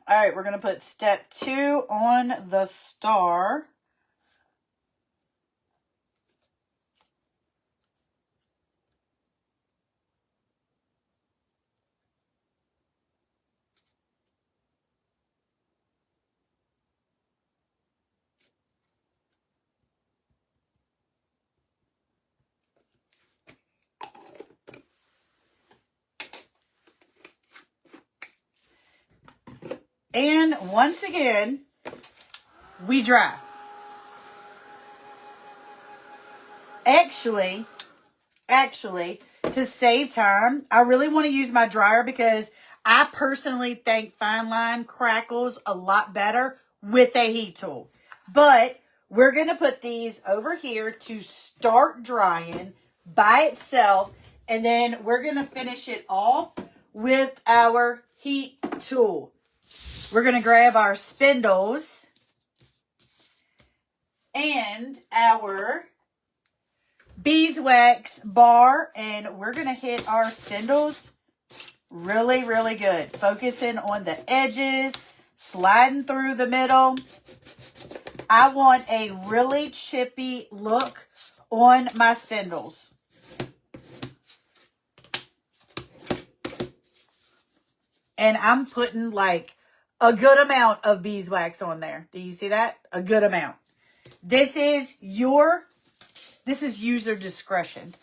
right, we're going to put step 2 on the star. And once again, we dry. Actually, to save time, I really want to use my dryer because I personally think fine line crackles a lot better with a heat tool. But we're going to put these over here to start drying by itself. And then we're going to finish it off with our heat tool. We're going to grab our spindles and our beeswax bar, and we're going to hit our spindles really, really good. Focusing on the edges, sliding through the middle. I want a really chippy look on my spindles. And I'm putting like a good amount of beeswax on there. Do you see that? A good amount. This is user discretion.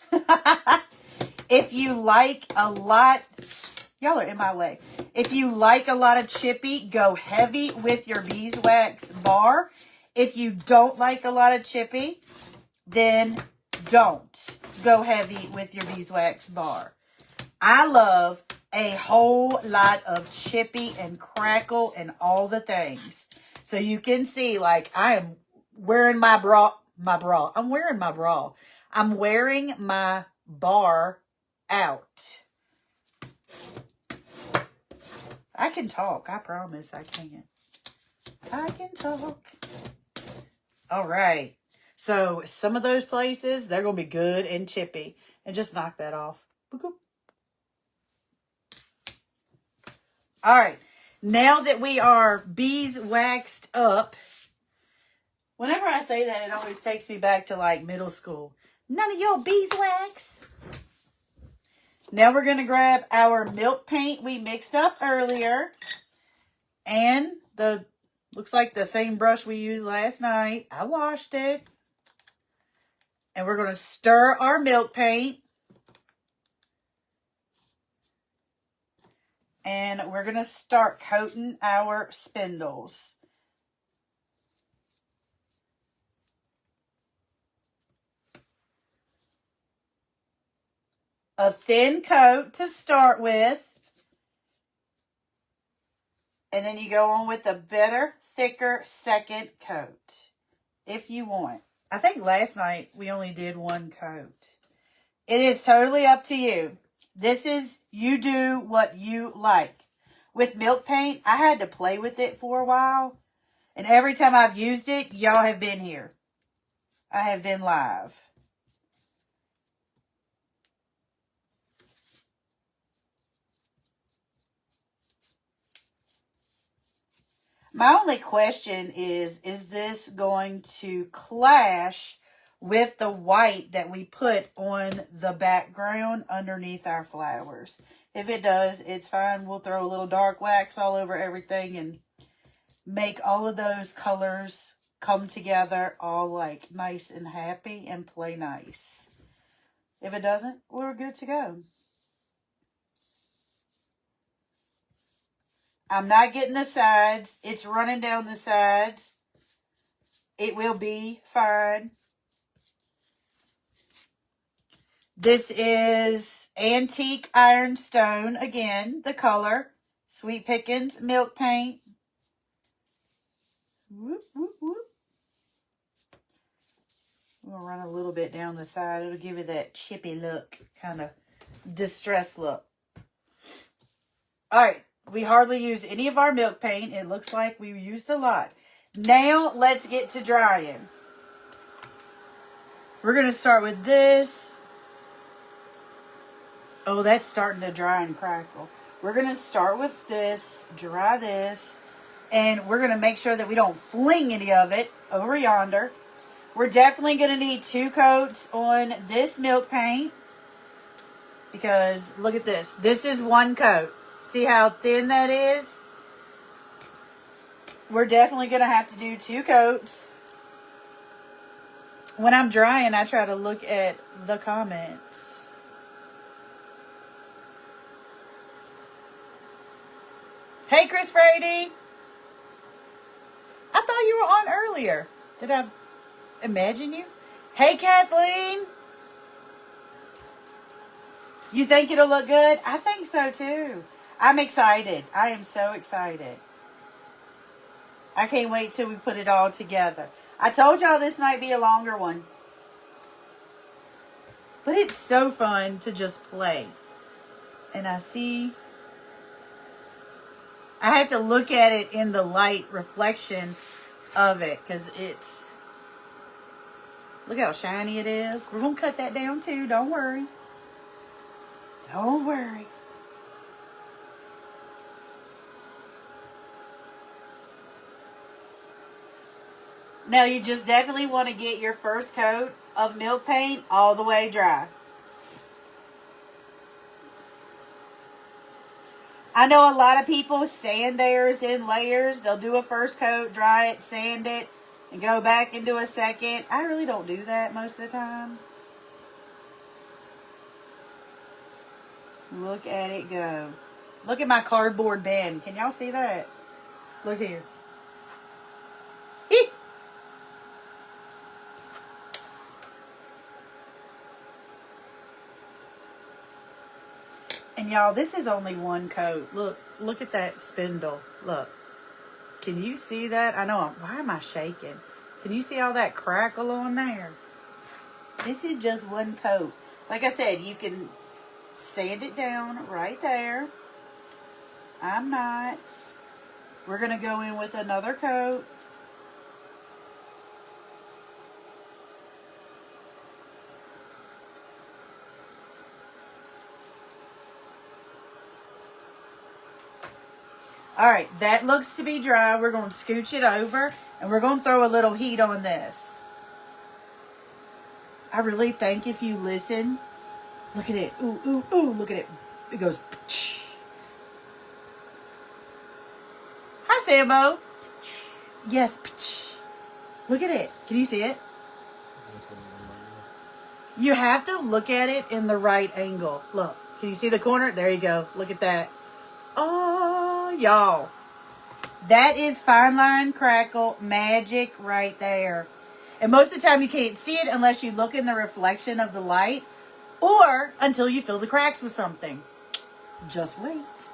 If you like a lot, y'all are in my way. If you like a lot of chippy, go heavy with your beeswax bar. If you don't like a lot of chippy, then don't go heavy with your beeswax bar. I love a whole lot of chippy and crackle and all the things. So you can see, like, I am wearing my bra. I'm wearing my bra. I'm wearing my bar out. I can talk. I promise I can. I can talk. All right. So some of those places, they're going to be good and chippy. And just knock that off. All right. Now that we are beeswaxed up, whenever I say that, it always takes me back to like middle school. None of your beeswax. Now we're going to grab our milk paint we mixed up earlier. And looks like the same brush we used last night. I washed it. And we're going to stir our milk paint. And we're going to start coating our spindles. A thin coat to start with. And then you go on with a better, thicker second coat. If you want. I think last night we only did one coat. It is totally up to you. This is, you do what you like. With milk paint, I had to play with it for a while. And every time I've used it, y'all have been here. I have been live. My only question is this going to clash with the white that we put on the background underneath our flowers? If it does, it's fine. We'll throw a little dark wax all over everything and make all of those colors come together all like nice and happy and play nice. If it doesn't, we're good to go. I'm not getting the sides. It's running down the sides. It will be fine. This is Antique Ironstone. Again, the color. Sweet Pickins Milk Paint. Whoop, whoop, whoop. We'll run a little bit down the side. It'll give you that chippy look. Kind of distressed look. Alright. We hardly use any of our milk paint. It looks like we used a lot. Now, let's get to drying. We're going to start with this. Oh, that's starting to dry and crackle. We're going to start with this, dry this, and we're going to make sure that we don't fling any of it over yonder. We're definitely going to need 2 coats on this milk paint because look at this. This is 1 coat. See how thin that is? We're definitely going to have to do 2 coats. When I'm drying, I try to look at the comments. Hey, Chris Frady. I thought you were on earlier. Did I imagine you? Hey, Kathleen. You think it'll look good? I think so, too. I'm excited. I am so excited. I can't wait till we put it all together. I told y'all this might be a longer one. But it's so fun to just play. And I have to look at it in the light reflection of it. Because it's... Look how shiny it is. We're going to cut that down too. Don't worry. Don't worry. Now, you just definitely want to get your first coat of milk paint all the way dry. I know a lot of people sand theirs in layers. They'll do a first coat, dry it, sand it. and go back into a second. I really don't do that most of the time. Look at it go. Look at my cardboard bin. Can y'all see that? Look here. Eek. And y'all, this is only one coat. Look at that spindle. Look. Can you see that? I know. Why am I shaking? Can you see all that crackle on there? This is just one coat. Like I said, you can sand it down right there. I'm not. We're going to go in with another coat. Alright, that looks to be dry. We're going to scooch it over and we're going to throw a little heat on this. I really think if you listen, look at it. Ooh, ooh, ooh, look at it. It goes. Hi, Sambo. Yes. Look at it. Can you see it? You have to look at it in the right angle. Look. Can you see the corner? There you go. Look at that. Oh, y'all. That is fine line crackle magic right there. And most of the time you can't see it unless you look in the reflection of the light or until you fill the cracks with something. Just wait.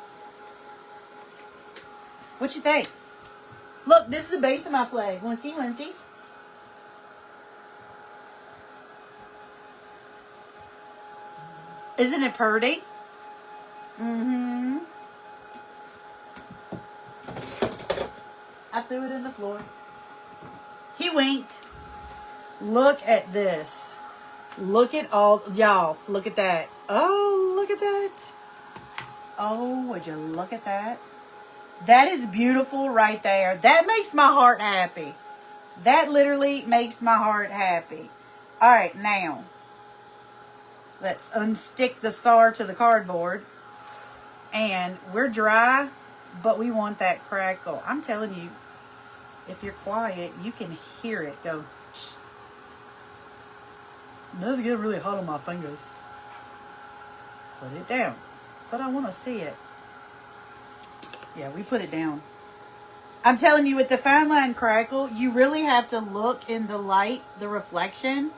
What you think? Look, this is the base of my flag. Want to see? Want to see? Isn't it pretty? Mm-hmm. I threw it in the floor. He winked. Look at this. Look at all, y'all, look at that. Oh, look at that. Oh, would you look at that? That is beautiful right there. That makes my heart happy. That literally makes my heart happy. All right, now, let's unstick the star to the cardboard. And we're dry, but we want that crackle. I'm telling you, if you're quiet, you can hear it go. It does get really hot on my fingers. Put it down. But I want to see it. Yeah, we put it down. I'm telling you, with the fine line crackle, you really have to look in the light, the reflection,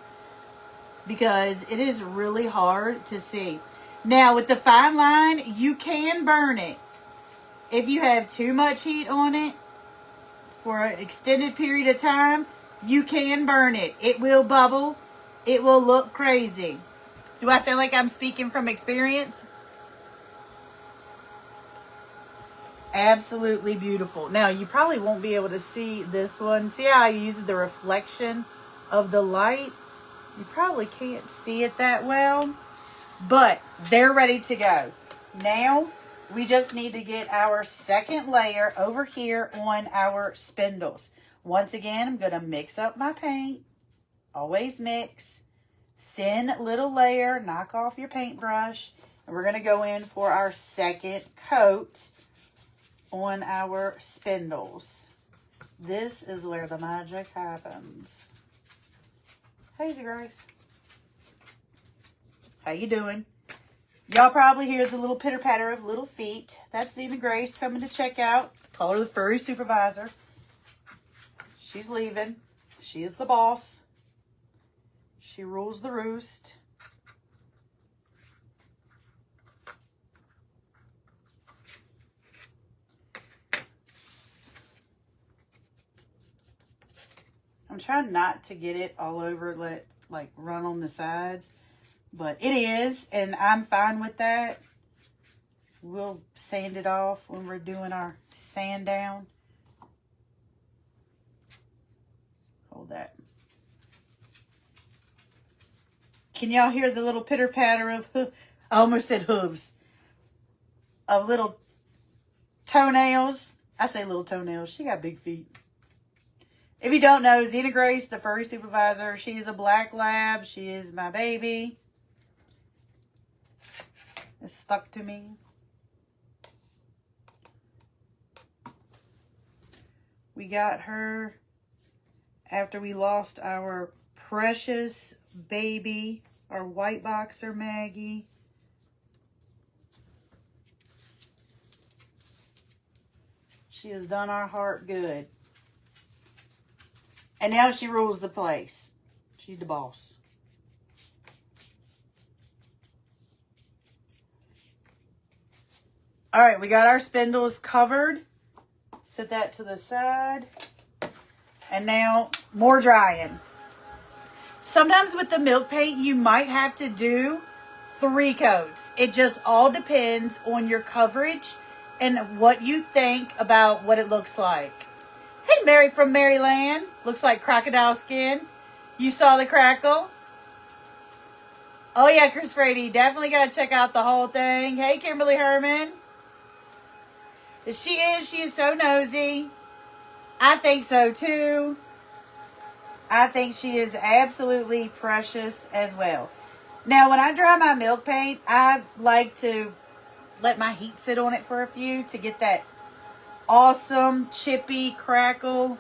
because it is really hard to see. Now, with the fine line, you can burn it. If you have too much heat on it for an extended period of time, you can burn it. It will bubble. It will look crazy. Do I sound like I'm speaking from experience? Absolutely beautiful. Now, you probably won't be able to see this one. See how I use the reflection of the light? You probably can't see it that well, but they're ready to go. Now, we just need to get our second layer over here on our spindles. Once again, I'm going to mix up my paint. Always mix. Thin little layer. Knock off your paintbrush. And we're going to go in for our second coat on our spindles. This is where the magic happens. Hey, Grace. How you doing? Y'all probably hear the little pitter-patter of little feet. That's Zena Grace coming to check out. Call her the furry supervisor. She's leaving. She is the boss. She rules the roost. I'm trying not to get it all over, let it like run on the sides. But it is, and I'm fine with that. We'll sand it off when we're doing our sand down. Hold that. Can y'all hear the little pitter-patter of, I almost said hooves, of little toenails? I say little toenails. She got big feet. If you don't know, Zena Grace, the furry supervisor, she is a black lab. She is my baby. It's stuck to me. We got her after we lost our precious baby, our white boxer Maggie. She has done our heart good. And now she rules the place. She's the boss. All right, we got our spindles covered. Set that to the side. And now, more drying. Sometimes with the milk paint, you might have to do 3 coats. It just all depends on your coverage and what you think about what it looks like. Hey, Mary from Maryland. Looks like crocodile skin. You saw the crackle? Oh, yeah, Chris Frady. Definitely got to check out the whole thing. Hey, Kimberly Herman. She is so nosy. I think so, too. I think she is absolutely precious as well. Now, when I dry my milk paint, I like to let my heat sit on it for a few to get that awesome chippy crackle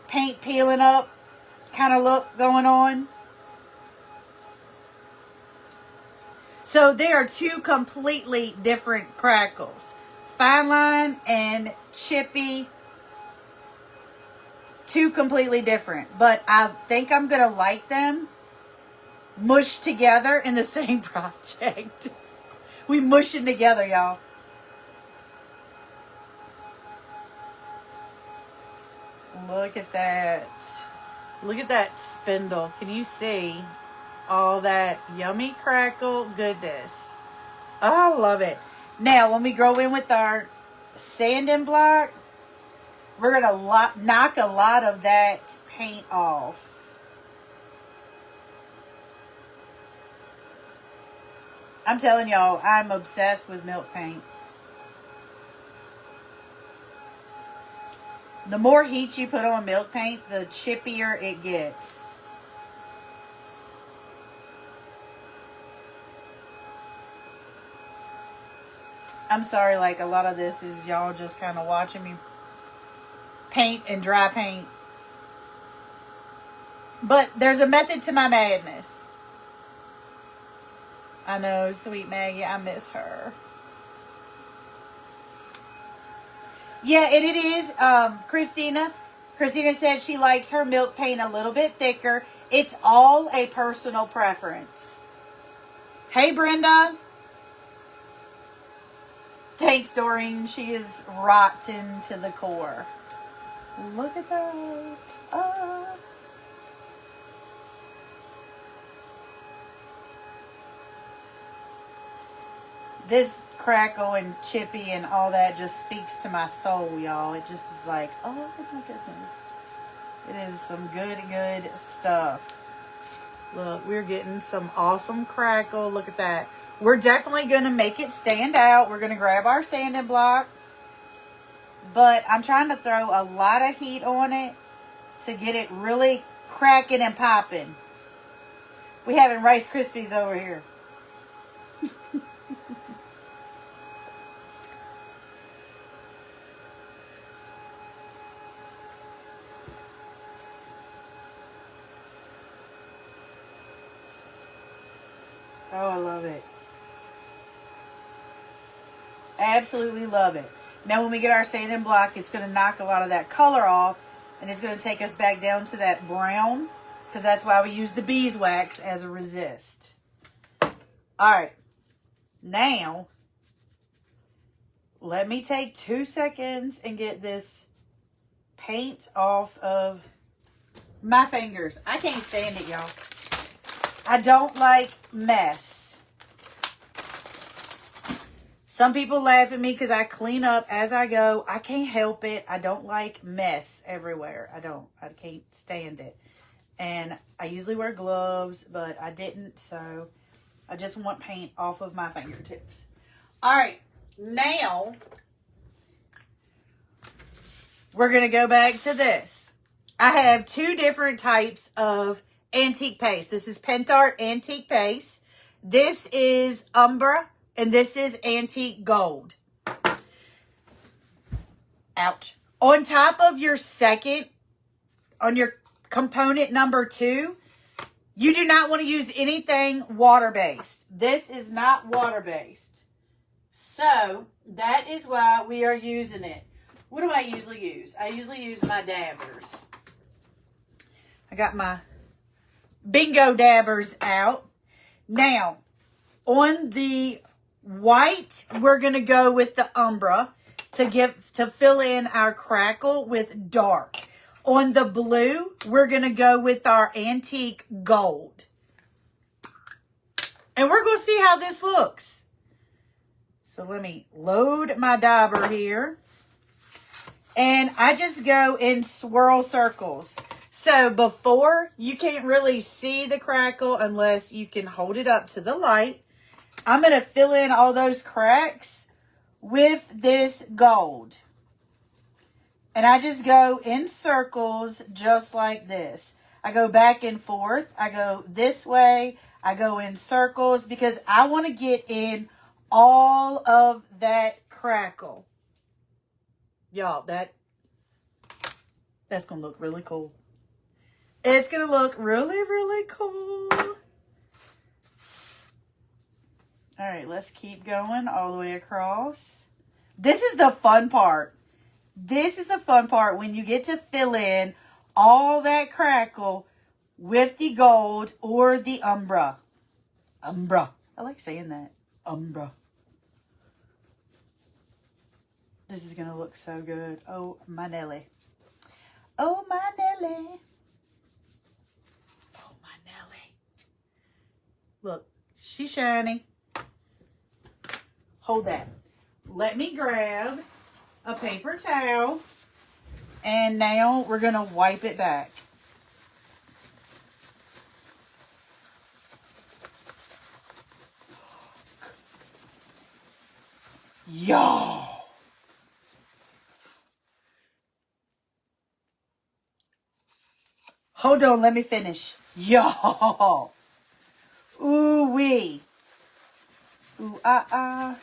paint peeling up kind of look going on. So there are 2 completely different crackles. Fine line and chippy. 2 completely different. But I think I'm going to like them mushed together in the same project. We mushing together, y'all. Look at that. Look at that spindle. Can you see all that yummy crackle goodness? Oh, I love it. Now, when we go in with our sanding block, we're going to knock a lot of that paint off. I'm telling y'all, I'm obsessed with milk paint. The more heat you put on milk paint, the chippier it gets. I'm sorry, like a lot of this is y'all just kind of watching me paint and dry paint. But there's a method to my madness. I know, sweet Maggie, I miss her. Yeah, and it is, Christina. Christina said she likes her milk paint a little bit thicker. It's all a personal preference. Hey, Brenda. Thanks, Doreen. She is rotten to the core. Look at that. This crackle and chippy and all that just speaks to my soul, y'all. It just is like, oh my goodness. It is some good stuff. Look, we're getting some awesome crackle. Look at that. We're definitely going to make it stand out. We're going to grab our sanding block. But I'm trying to throw a lot of heat on it to get it really cracking and popping. We having Rice Krispies over here. Oh, I love it. Absolutely love it. Now when we get our sanding block, it's going to knock a lot of that color off. And it's going to take us back down to that brown. Because that's why we use the beeswax as a resist. Alright. Now, let me take 2 seconds and get this paint off of my fingers. I can't stand it, y'all. I don't like mess. Some people laugh at me because I clean up as I go. I can't help it. I don't like mess everywhere. I can't stand it. And I usually wear gloves, but I didn't. So I just want paint off of my fingertips. All right. Now we're going to go back to this. I have 2 different types of antique paste. This is Pentart antique paste. This is Umbra, and this is antique gold. Ouch. On top of your second, on your component number 2, you do not want to use anything water-based. This is not water-based. So, that is why we are using it. What do I usually use? I usually use my dabbers. I got my bingo dabbers out. Now, on the white, we're going to go with the Umbra to fill in our crackle with dark. On the blue, we're going to go with our antique gold. And we're going to see how this looks. So let me load my dauber here. And I just go in swirl circles. So before, you can't really see the crackle unless you can hold it up to the light. I'm going to fill in all those cracks with this gold. And I just go in circles just like this. I go back and forth. I go this way. I go in circles because I want to get in all of that crackle. Y'all, that's going to look really cool. It's going to look really, really cool. All right, let's keep going all the way across. This is the fun part. This is the fun part when you get to fill in all that crackle with the gold or the Umbra. Umbra. I like saying that. Umbra. This is going to look so good. Oh, my Nelly. Oh, my Nelly. Oh, my Nelly. Look, she's shining. Hold that. Let me grab a paper towel. And now we're going to wipe it back. Y'all. Hold on, let me finish. Y'all. Ooh wee. Ooh ah.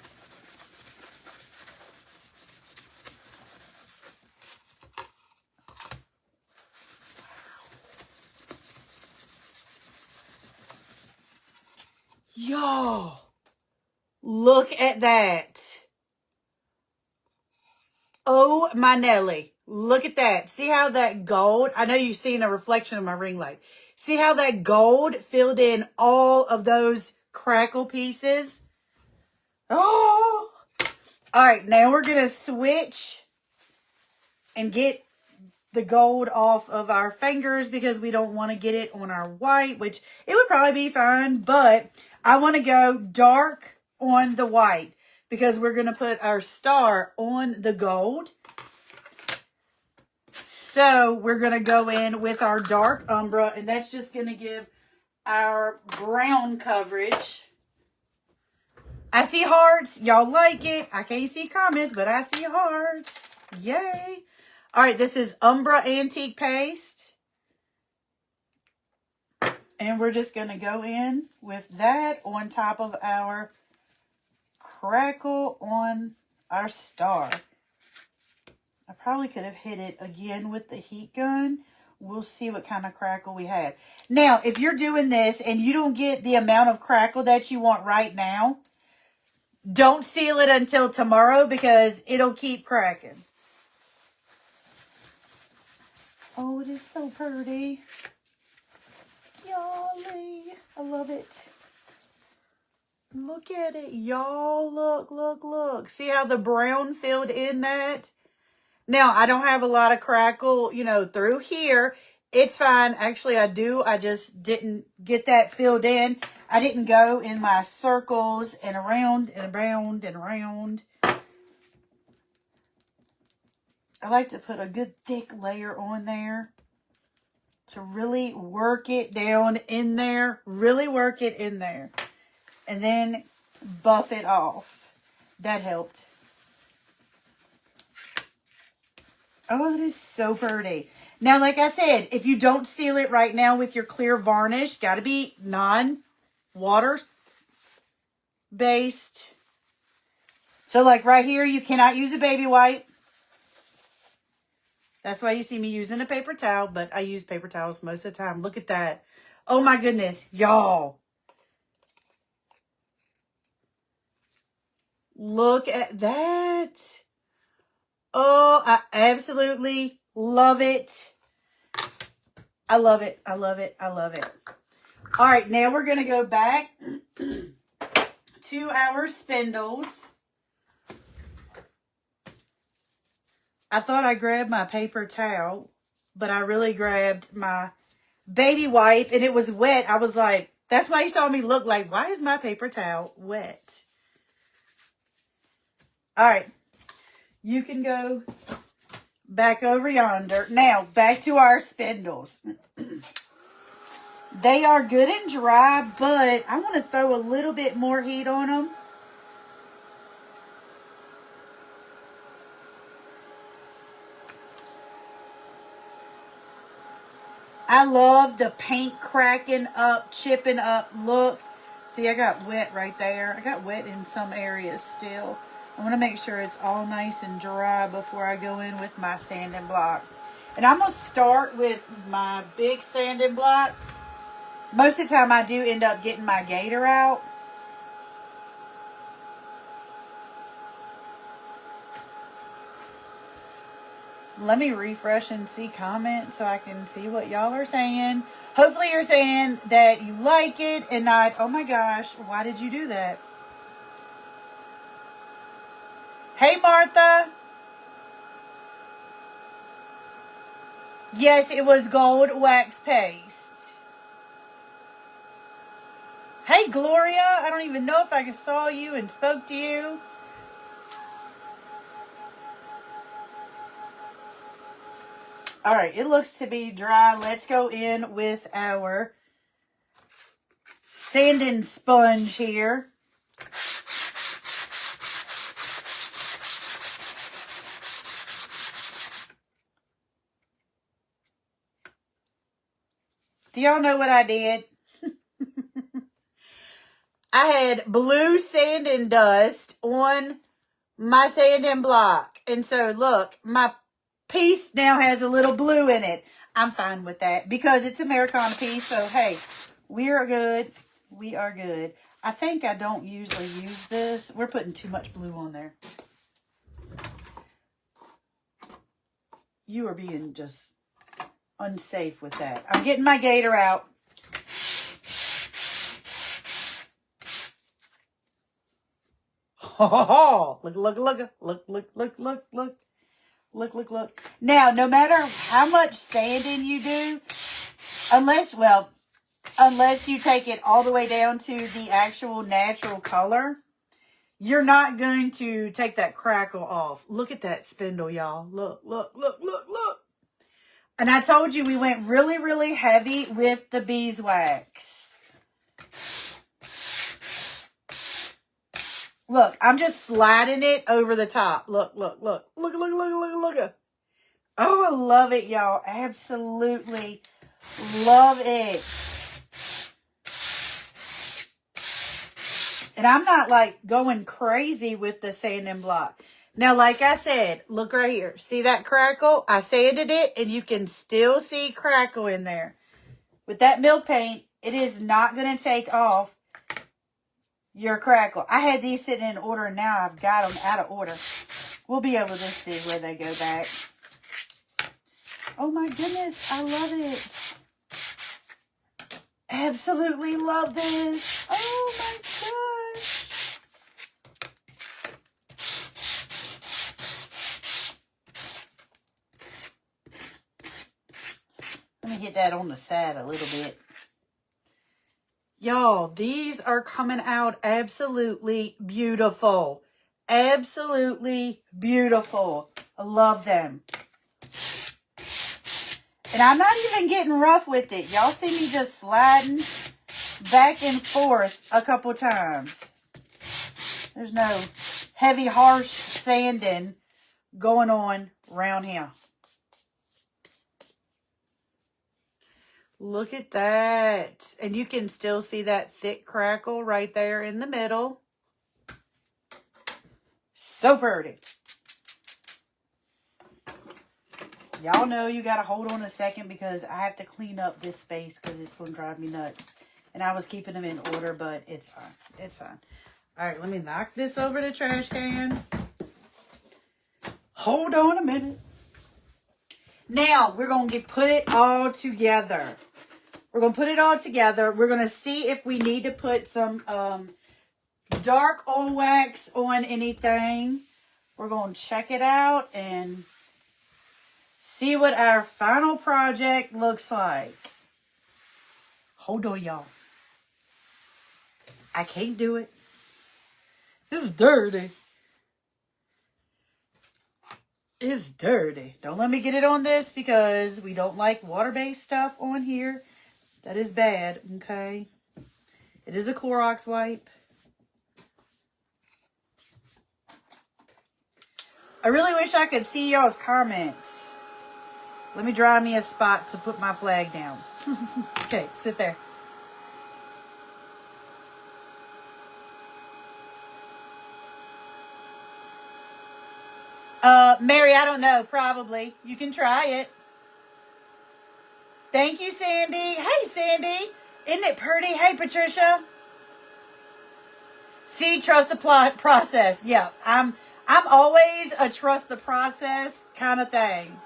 Y'all. Look at that. Oh my Nelly. Look at that. See how that gold, I know you've seen a reflection of my ring light. See how that gold filled in all of those crackle pieces? Oh. All right, now we're going to switch and get the gold off of our fingers because we don't want to get it on our white, which it would probably be fine, but I want to go dark on the white because we're going to put our star on the gold. So we're going to go in with our dark Umbra, and that's just going to give our brown coverage. I see hearts. Y'all like it. I can't see comments, but I see hearts. Yay. All right, this is Umbra Antique Paste. And we're just going to go in with that on top of our crackle on our star. I probably could have hit it again with the heat gun. We'll see what kind of crackle we have. Now, if you're doing this and you don't get the amount of crackle that you want right now, don't seal it until tomorrow because it'll keep cracking. Oh, it is so pretty. Y'all, I love it. Look at it, y'all. Look, look, look. See how the brown filled in that? Now, I don't have a lot of crackle, through here. It's fine. Actually, I do. I just didn't get that filled in. I didn't go in my circles and around and around and around. I like to put a good thick layer on there to really work it down in there. Really work it in there. And then buff it off. That helped. Oh, that is so pretty. Now, like I said, if you don't seal it right now with your clear varnish, got to be non-water based. So like right here, you cannot use a baby white. That's why you see me using a paper towel, but I use paper towels most of the time. Look at that. Oh my goodness, y'all. Look at that. Oh, I absolutely love it. I love it. I love it. I love it. All right, now we're going to go back to our spindles. I thought I grabbed my paper towel, but I really grabbed my baby wipe, and it was wet. I was like, that's why you saw me look like, why is my paper towel wet? All right, you can go back over yonder. Now, back to our spindles. They are good and dry, but I want to throw a little bit more heat on them. I love the paint cracking up, chipping up look. See, I got wet right there. I got wet in some areas still. I want to make sure it's all nice and dry before I go in with my sanding block. And I'm going to start with my big sanding block. Most of the time I do end up getting my gator out. Let me refresh and see comments so I can see what y'all are saying. Hopefully you're saying that you like it and not, oh my gosh, why did you do that? Hey, Martha. Yes, it was gold wax paste. Hey, Gloria. I don't even know if I saw you and spoke to you. All right, it looks to be dry. Let's go in with our sanding sponge here. Do y'all know what I did? I had blue sanding dust on my sanding block. And so, look, my piece now has a little blue in it. I'm fine with that because it's Americana piece. So, hey, we are good. We are good. I think I don't usually use this. We're putting too much blue on there. You are being just unsafe with that. I'm getting my gator out. Oh, look. Now, no matter how much sanding you do, unless you take it all the way down to the actual natural color, you're not going to take that crackle off. Look at that spindle, y'all. Look. And I told you we went really, really heavy with the beeswax. Look, I'm just sliding it over the top. Look. Oh, I love it, y'all. Absolutely love it. And I'm not like going crazy with the sanding block. Now, like I said, look right here. See that crackle? I sanded it and you can still see crackle in there. With that milk paint, it is not going to take off your crackle. I had these sitting in order and now I've got them out of order. We'll be able to see where they go back. Oh my goodness, I love it. Absolutely love this. Oh my gosh. Let me hit that on the side a little bit. Y'all, these are coming out absolutely beautiful. Absolutely beautiful. I love them. And I'm not even getting rough with it. Y'all see me just sliding back and forth a couple times. There's no heavy, harsh sanding going on around here. Look at that. And you can still see that thick crackle right there in the middle. So pretty. Y'all know you got to hold on a second because I have to clean up this space because it's going to drive me nuts. And I was keeping them in order, but it's fine. It's fine. All right, let me knock this over the trash can. Hold on a minute. Now, we're going to put it all together. We're going to put it all together. We're going to see if we need to put some dark oil wax on anything. We're going to check it out and see what our final project looks like. Hold on, y'all. I can't do it. This is dirty. It's dirty. Don't let me get it on this because we don't like water-based stuff on here. That is bad, okay? It is a Clorox wipe. I really wish I could see y'all's comments. Let me draw me a spot to put my flag down. Okay, sit there. Mary, I don't know. Probably. You can try it. Thank you, Sandy. Hey, Sandy. Isn't it pretty? Hey, Patricia. See, trust the process. Yeah, I'm always a trust the process kind of thing.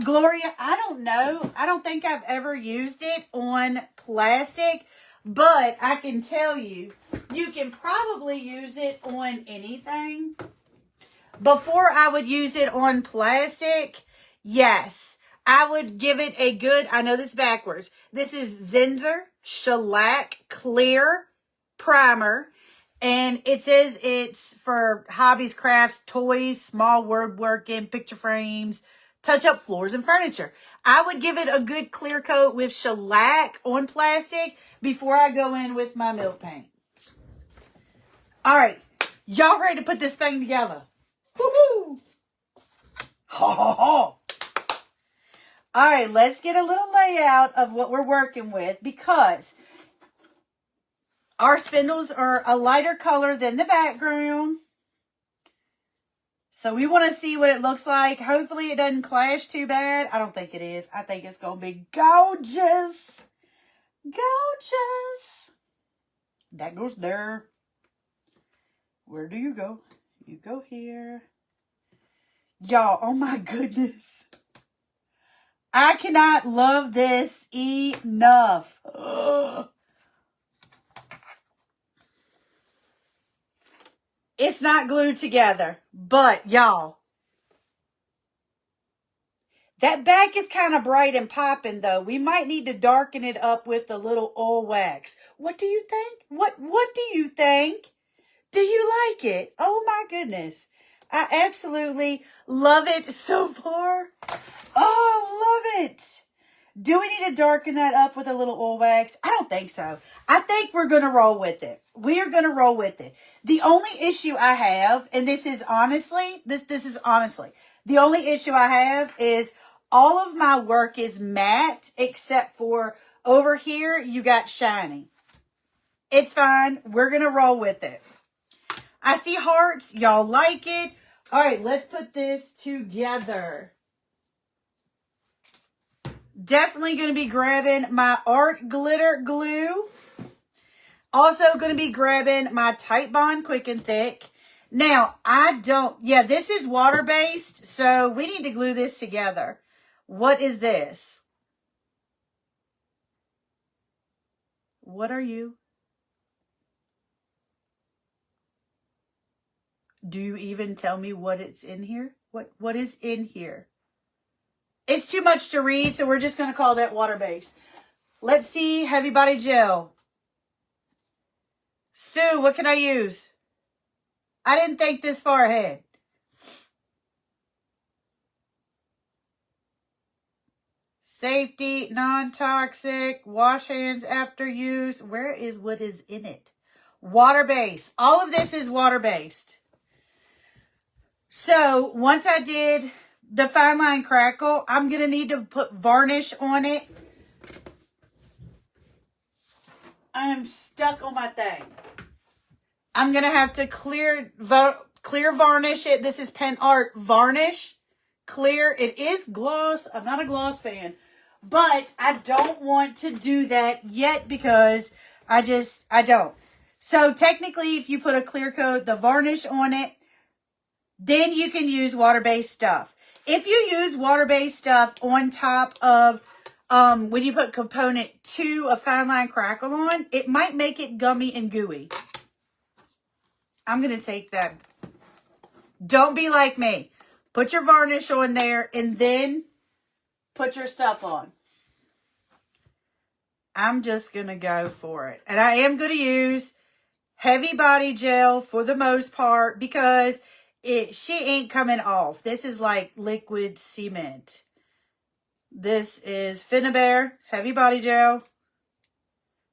Gloria, I don't know. I don't think I've ever used it on plastic, but I can tell you, you can probably use it on anything. Before I would use it on plastic, yes, I would give it a good, I know this is backwards. This is Zinsser Shellac Clear Primer. And it says it's for hobbies, crafts, toys, small woodworking, picture frames, touch up floors and furniture. I would give it a good clear coat with shellac on plastic before I go in with my milk paint. All right. Y'all ready to put this thing together? Woohoo! Ha ha ha! All right, let's get a little layout of what we're working with because our spindles are a lighter color than the background. So we want to see what it looks like. Hopefully it doesn't clash too bad. I don't think it is. I think it's going to be gorgeous. Gorgeous. That goes there. Where do you go? You go here. Y'all, oh my goodness. I cannot love this enough. Ugh. It's not glued together, but y'all, that back is kind of bright and popping though. We might need to darken it up with a little oil wax. What do you think? What do you think? Do you like it? Oh my goodness. I absolutely love it so far. Oh, I love it. Do we need to darken that up with a little oil wax? I don't think so. I think we're going to roll with it. We are going to roll with it. The only issue I have, and this is honestly, the only issue I have is all of my work is matte except for over here, you got shiny. It's fine. We're going to roll with it. I see hearts. Y'all like it. All right, let's put this together. Definitely going to be grabbing my art glitter glue. Also going to be grabbing my Tight Bond Quick and Thick. Now, this is water-based, so we need to glue this together. What is this? What are you? Do you even tell me what it's in here? What is in here? It's too much to read, so we're just going to call that water-based. Let's see, Heavy Body Gel. Sue, what can I use? I didn't think this far ahead. Safety, non-toxic, wash hands after use. Where is what is in it? Water-based. All of this is water-based. So, once I did the Fine Line Crackle, I'm going to need to put varnish on it. I'm stuck on my thing. I'm going to have to clear varnish it. This is Pen Art varnish. Clear. It is gloss. I'm not a gloss fan. But I don't want to do that yet because I don't. So technically, if you put a clear coat, the varnish on it, then you can use water-based stuff. If you use water-based stuff on top of, when you put component 2 of Fine Line Crackle on, it might make it gummy and gooey. I'm going to take that. Don't be like me. Put your varnish on there and then put your stuff on. I'm just going to go for it. And I am going to use heavy body gel for the most part because she ain't coming off. This is like liquid cement. This is Finnabair heavy body gel.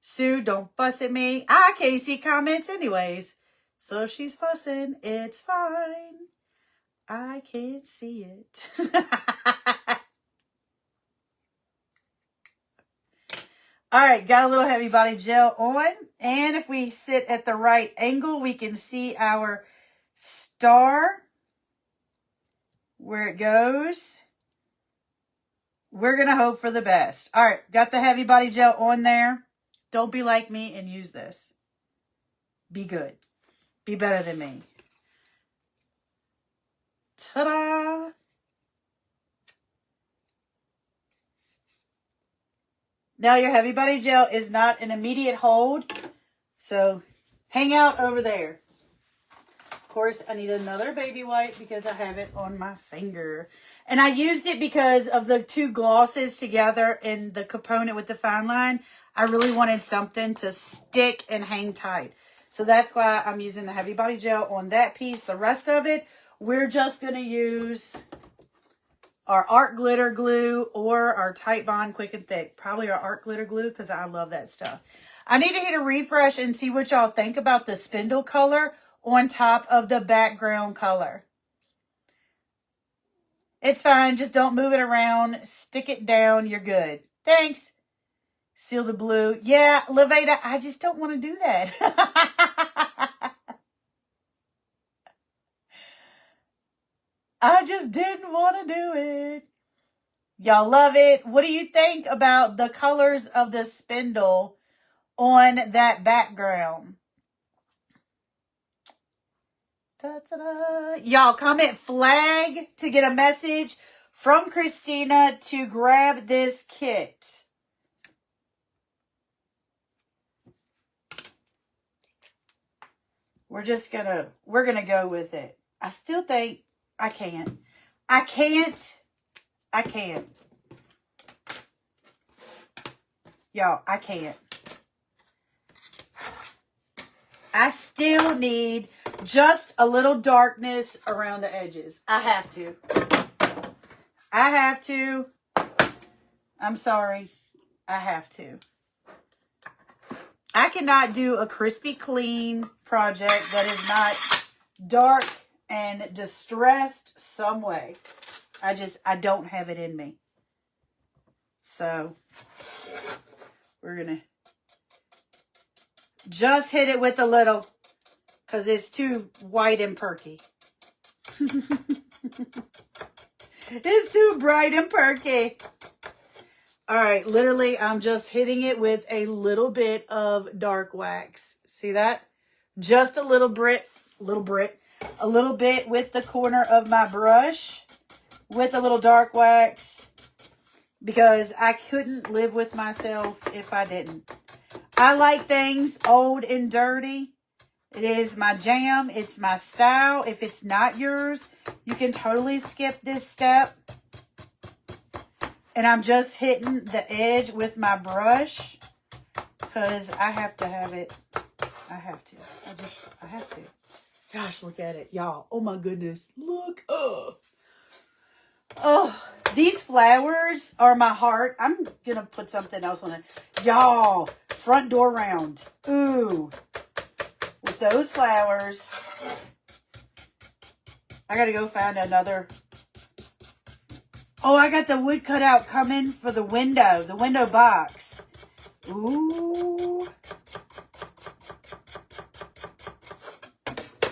Sue, don't fuss at me. I can't see comments anyways. So if she's fussing, it's fine. I can't see it. All right, got a little heavy body gel on. And if we sit at the right angle, we can see our star, where it goes. We're going to hope for the best. All right, got the heavy body gel on there. Don't be like me and use this. Be good. Be better than me. Ta-da! Now your heavy body gel is not an immediate hold, so hang out over there. Of course, I need another baby wipe because I have it on my finger. And I used it because of the 2 glosses together in the component with the fine line. I really wanted something to stick and hang tight. So that's why I'm using the heavy body gel on that piece. The rest of it, we're just going to use our art glitter glue or our Tight Bond Quick and Thick. Probably our art glitter glue because I love that stuff. I need to hit a refresh and see what y'all think about the spindle color on top of the background color. It's fine. Just don't move it around. Stick it down. You're good. Thanks. Seal the blue. Yeah, Levada, I just don't want to do that. I just didn't want to do it. Y'all love it. What do you think about the colors of the spindle on that background? Ta-ta-da. Y'all comment flag to get a message from Christina to grab this kit. We're gonna go with it. I still think I can't. Y'all, I can't. I still need just a little darkness around the edges. I have to. I'm sorry. I have to. I cannot do a crispy clean project that is not dark and distressed some way. I don't have it in me. So we're going to just hit it with a little because it's too white and perky. It's too bright and perky. All right, literally, I'm just hitting it with a little bit of dark wax. See that? Just a little bit with the corner of my brush with a little dark wax because I couldn't live with myself if I didn't. I like things old and dirty. It is my jam. It's my style. If it's not yours, you can totally skip this step. And I'm just hitting the edge with my brush because I have to have it. I have to. I have to. Gosh, look at it, y'all. Oh my goodness. Look. Oh, these flowers are my heart. I'm going to put something else on it. Y'all, front door round. Ooh. With those flowers. I got to go find another. Oh, I got the wood cutout coming for the window box. Ooh.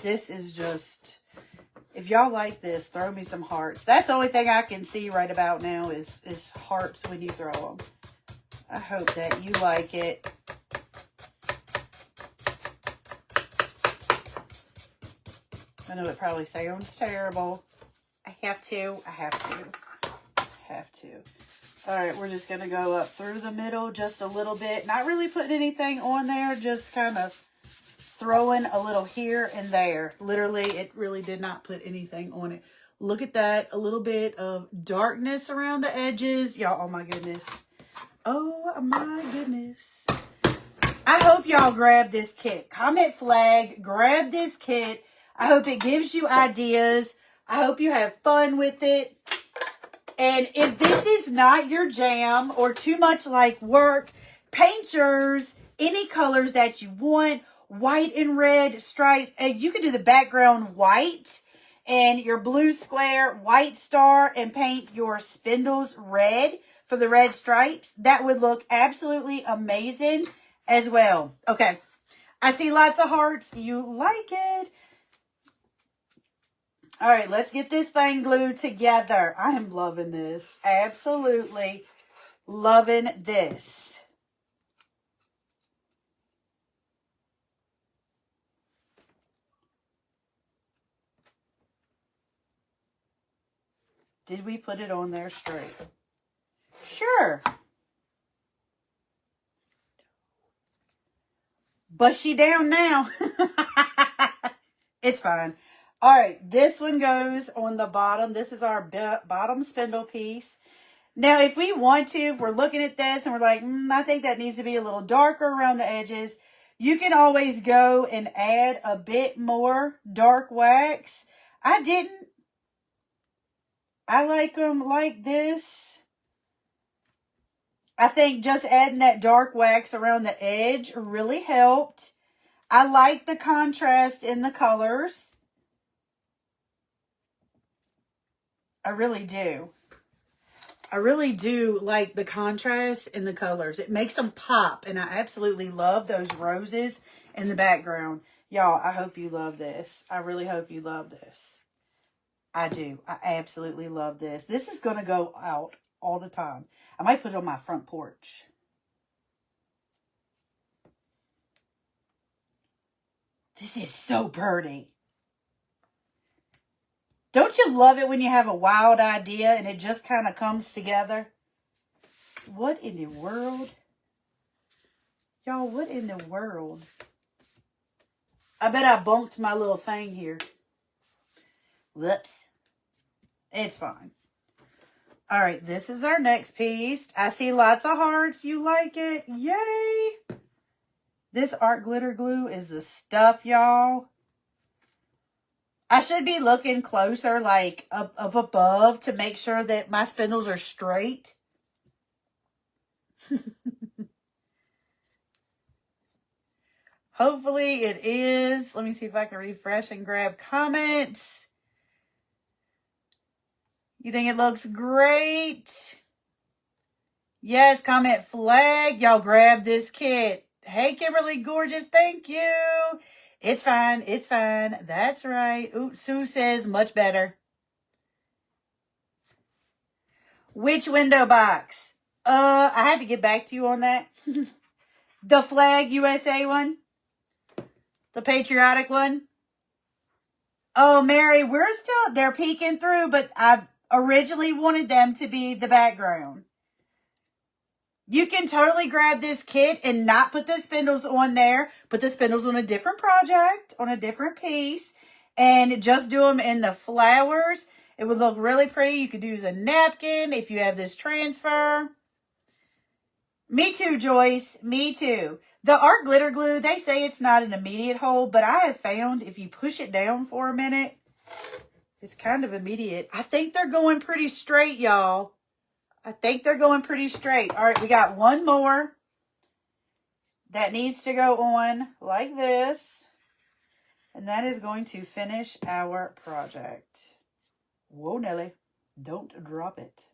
This is just, If y'all like this, throw me some hearts. That's the only thing I can see right about now is hearts when you throw them. I hope that you like it. I know it probably sounds terrible. I have to. All right, we're just going to go up through the middle just a little bit. Not really putting anything on there, just kind of throwing a little here and there. Literally, it really did not put anything on it. Look at that. A little bit of darkness around the edges. Y'all, oh my goodness. Oh my goodness. I hope y'all grab this kit. Comment flag, grab this kit. I hope it gives you ideas. I hope you have fun with it. And if this is not your jam or too much like work, paint yours any colors that you want. White and red stripes. And you can do the background white and your blue square, white star, and paint your spindles red for the red stripes. That would look absolutely amazing as well. Okay. I see lots of hearts. You like it. All right, let's get this thing glued together. I am loving this. Absolutely loving this. Did we put it on there straight? Sure. But she down now. It's fine. All right, this one goes on the bottom. This is our bottom spindle piece. Now, if we want to, if we're looking at this and we're like, I think that needs to be a little darker around the edges, you can always go and add a bit more dark wax. I didn't. I like them like this. I think just adding that dark wax around the edge really helped. I like the contrast in the colors. I really do. I really do like the contrast in the colors. It makes them pop, and I absolutely love those roses in the background. Y'all, I hope you love this. I really hope you love this. I do. I absolutely love this. This is going to go out all the time. I might put it on my front porch. This is so pretty. Don't you love it when you have a wild idea and it just kind of comes together? What in the world? Y'all, what in the world? I bet I bumped my little thing here. Whoops. It's fine. All right, this is our next piece. I see lots of hearts. You like it? Yay! This art glitter glue is the stuff, y'all. I should be looking closer, like up above, to make sure that my spindles are straight. Hopefully it is. Let me see if I can refresh and grab comments. You think it looks great? Yes, comment flag. Y'all grab this kit. Hey, Kimberly Gorgeous, thank you. It's fine. It's fine. That's right. Oops, Sue says much better. Which window box? I had to get back to you on that. The Flag USA one? The patriotic one? Oh, Mary, they're peeking through, but I originally wanted them to be the background. You can totally grab this kit and not put the spindles on there. Put the spindles on a different project, on a different piece, and just do them in the flowers. It would look really pretty. You could use a napkin if you have this transfer. Me too, Joyce. Me too. The art glitter glue, they say it's not an immediate hold, but I have found if you push it down for a minute, it's kind of immediate. I think they're going pretty straight, y'all. I think they're going pretty straight. All right, we got one more that needs to go on like this. And that is going to finish our project. Whoa, Nelly. Don't drop it.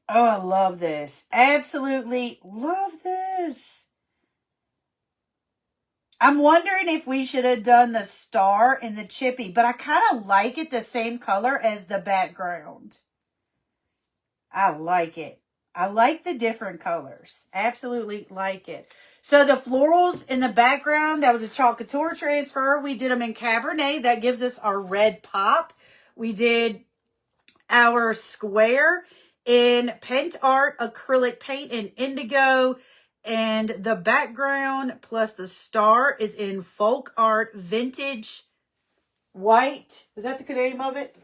Oh, I love this. Absolutely love this. I'm wondering if we should have done the star and the chippy, but I kind of like it the same color as the background. I like it. I like the different colors. Absolutely like it. So the florals in the background, that was a Chalk Couture transfer. We did them in Cabernet. That gives us our red pop. We did our square in Paint Art acrylic paint in indigo. And the background plus the star is in Folk Art vintage white. Is that the name of it?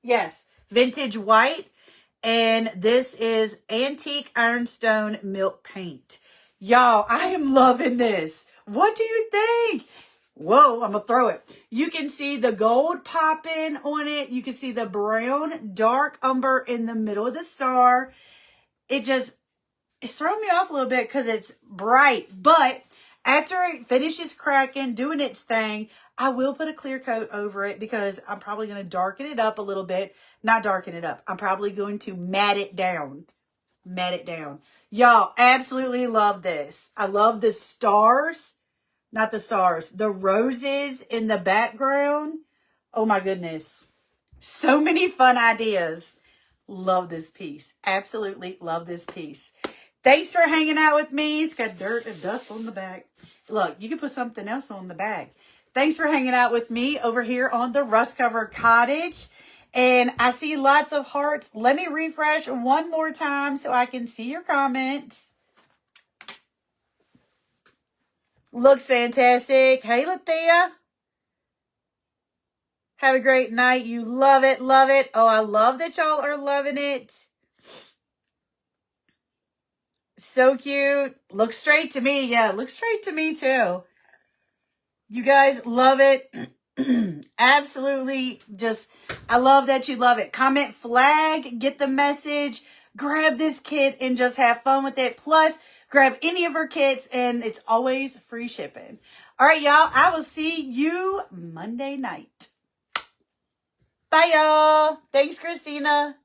Yes. Vintage white. And this is Antique Ironstone Milk Paint. Y'all, I am loving this. What do you think? Whoa, I'm going to throw it. You can see the gold popping on it. You can see the brown dark umber in the middle of the star. It's throwing me off a little bit because it's bright. But after it finishes cracking, doing its thing, I will put a clear coat over it because I'm probably going to darken it up a little bit. Not darken it up. I'm probably going to matte it down. Matte it down. Y'all, absolutely love this. I love the stars. Not the stars. The roses in the background. Oh my goodness. So many fun ideas. Love this piece. Absolutely love this piece. Thanks for hanging out with me. It's got dirt and dust on the back. Look, you can put something else on the back. Thanks for hanging out with me over here on the Rust Cover Cottage. And I see lots of hearts. Let me refresh one more time so I can see your comments. Looks fantastic. Hey, Lathea. Have a great night. You love it. Love it. Oh, I love that y'all are loving it. So cute. Looks straight to me. Yeah, looks straight to me too. You guys love it. Absolutely. I love that you love it. Comment flag, get the message, grab this kit and just have fun with it. Plus, grab any of her kits and it's always free shipping. All right, y'all. I will see you Monday night. Bye, y'all. Thanks, Christina.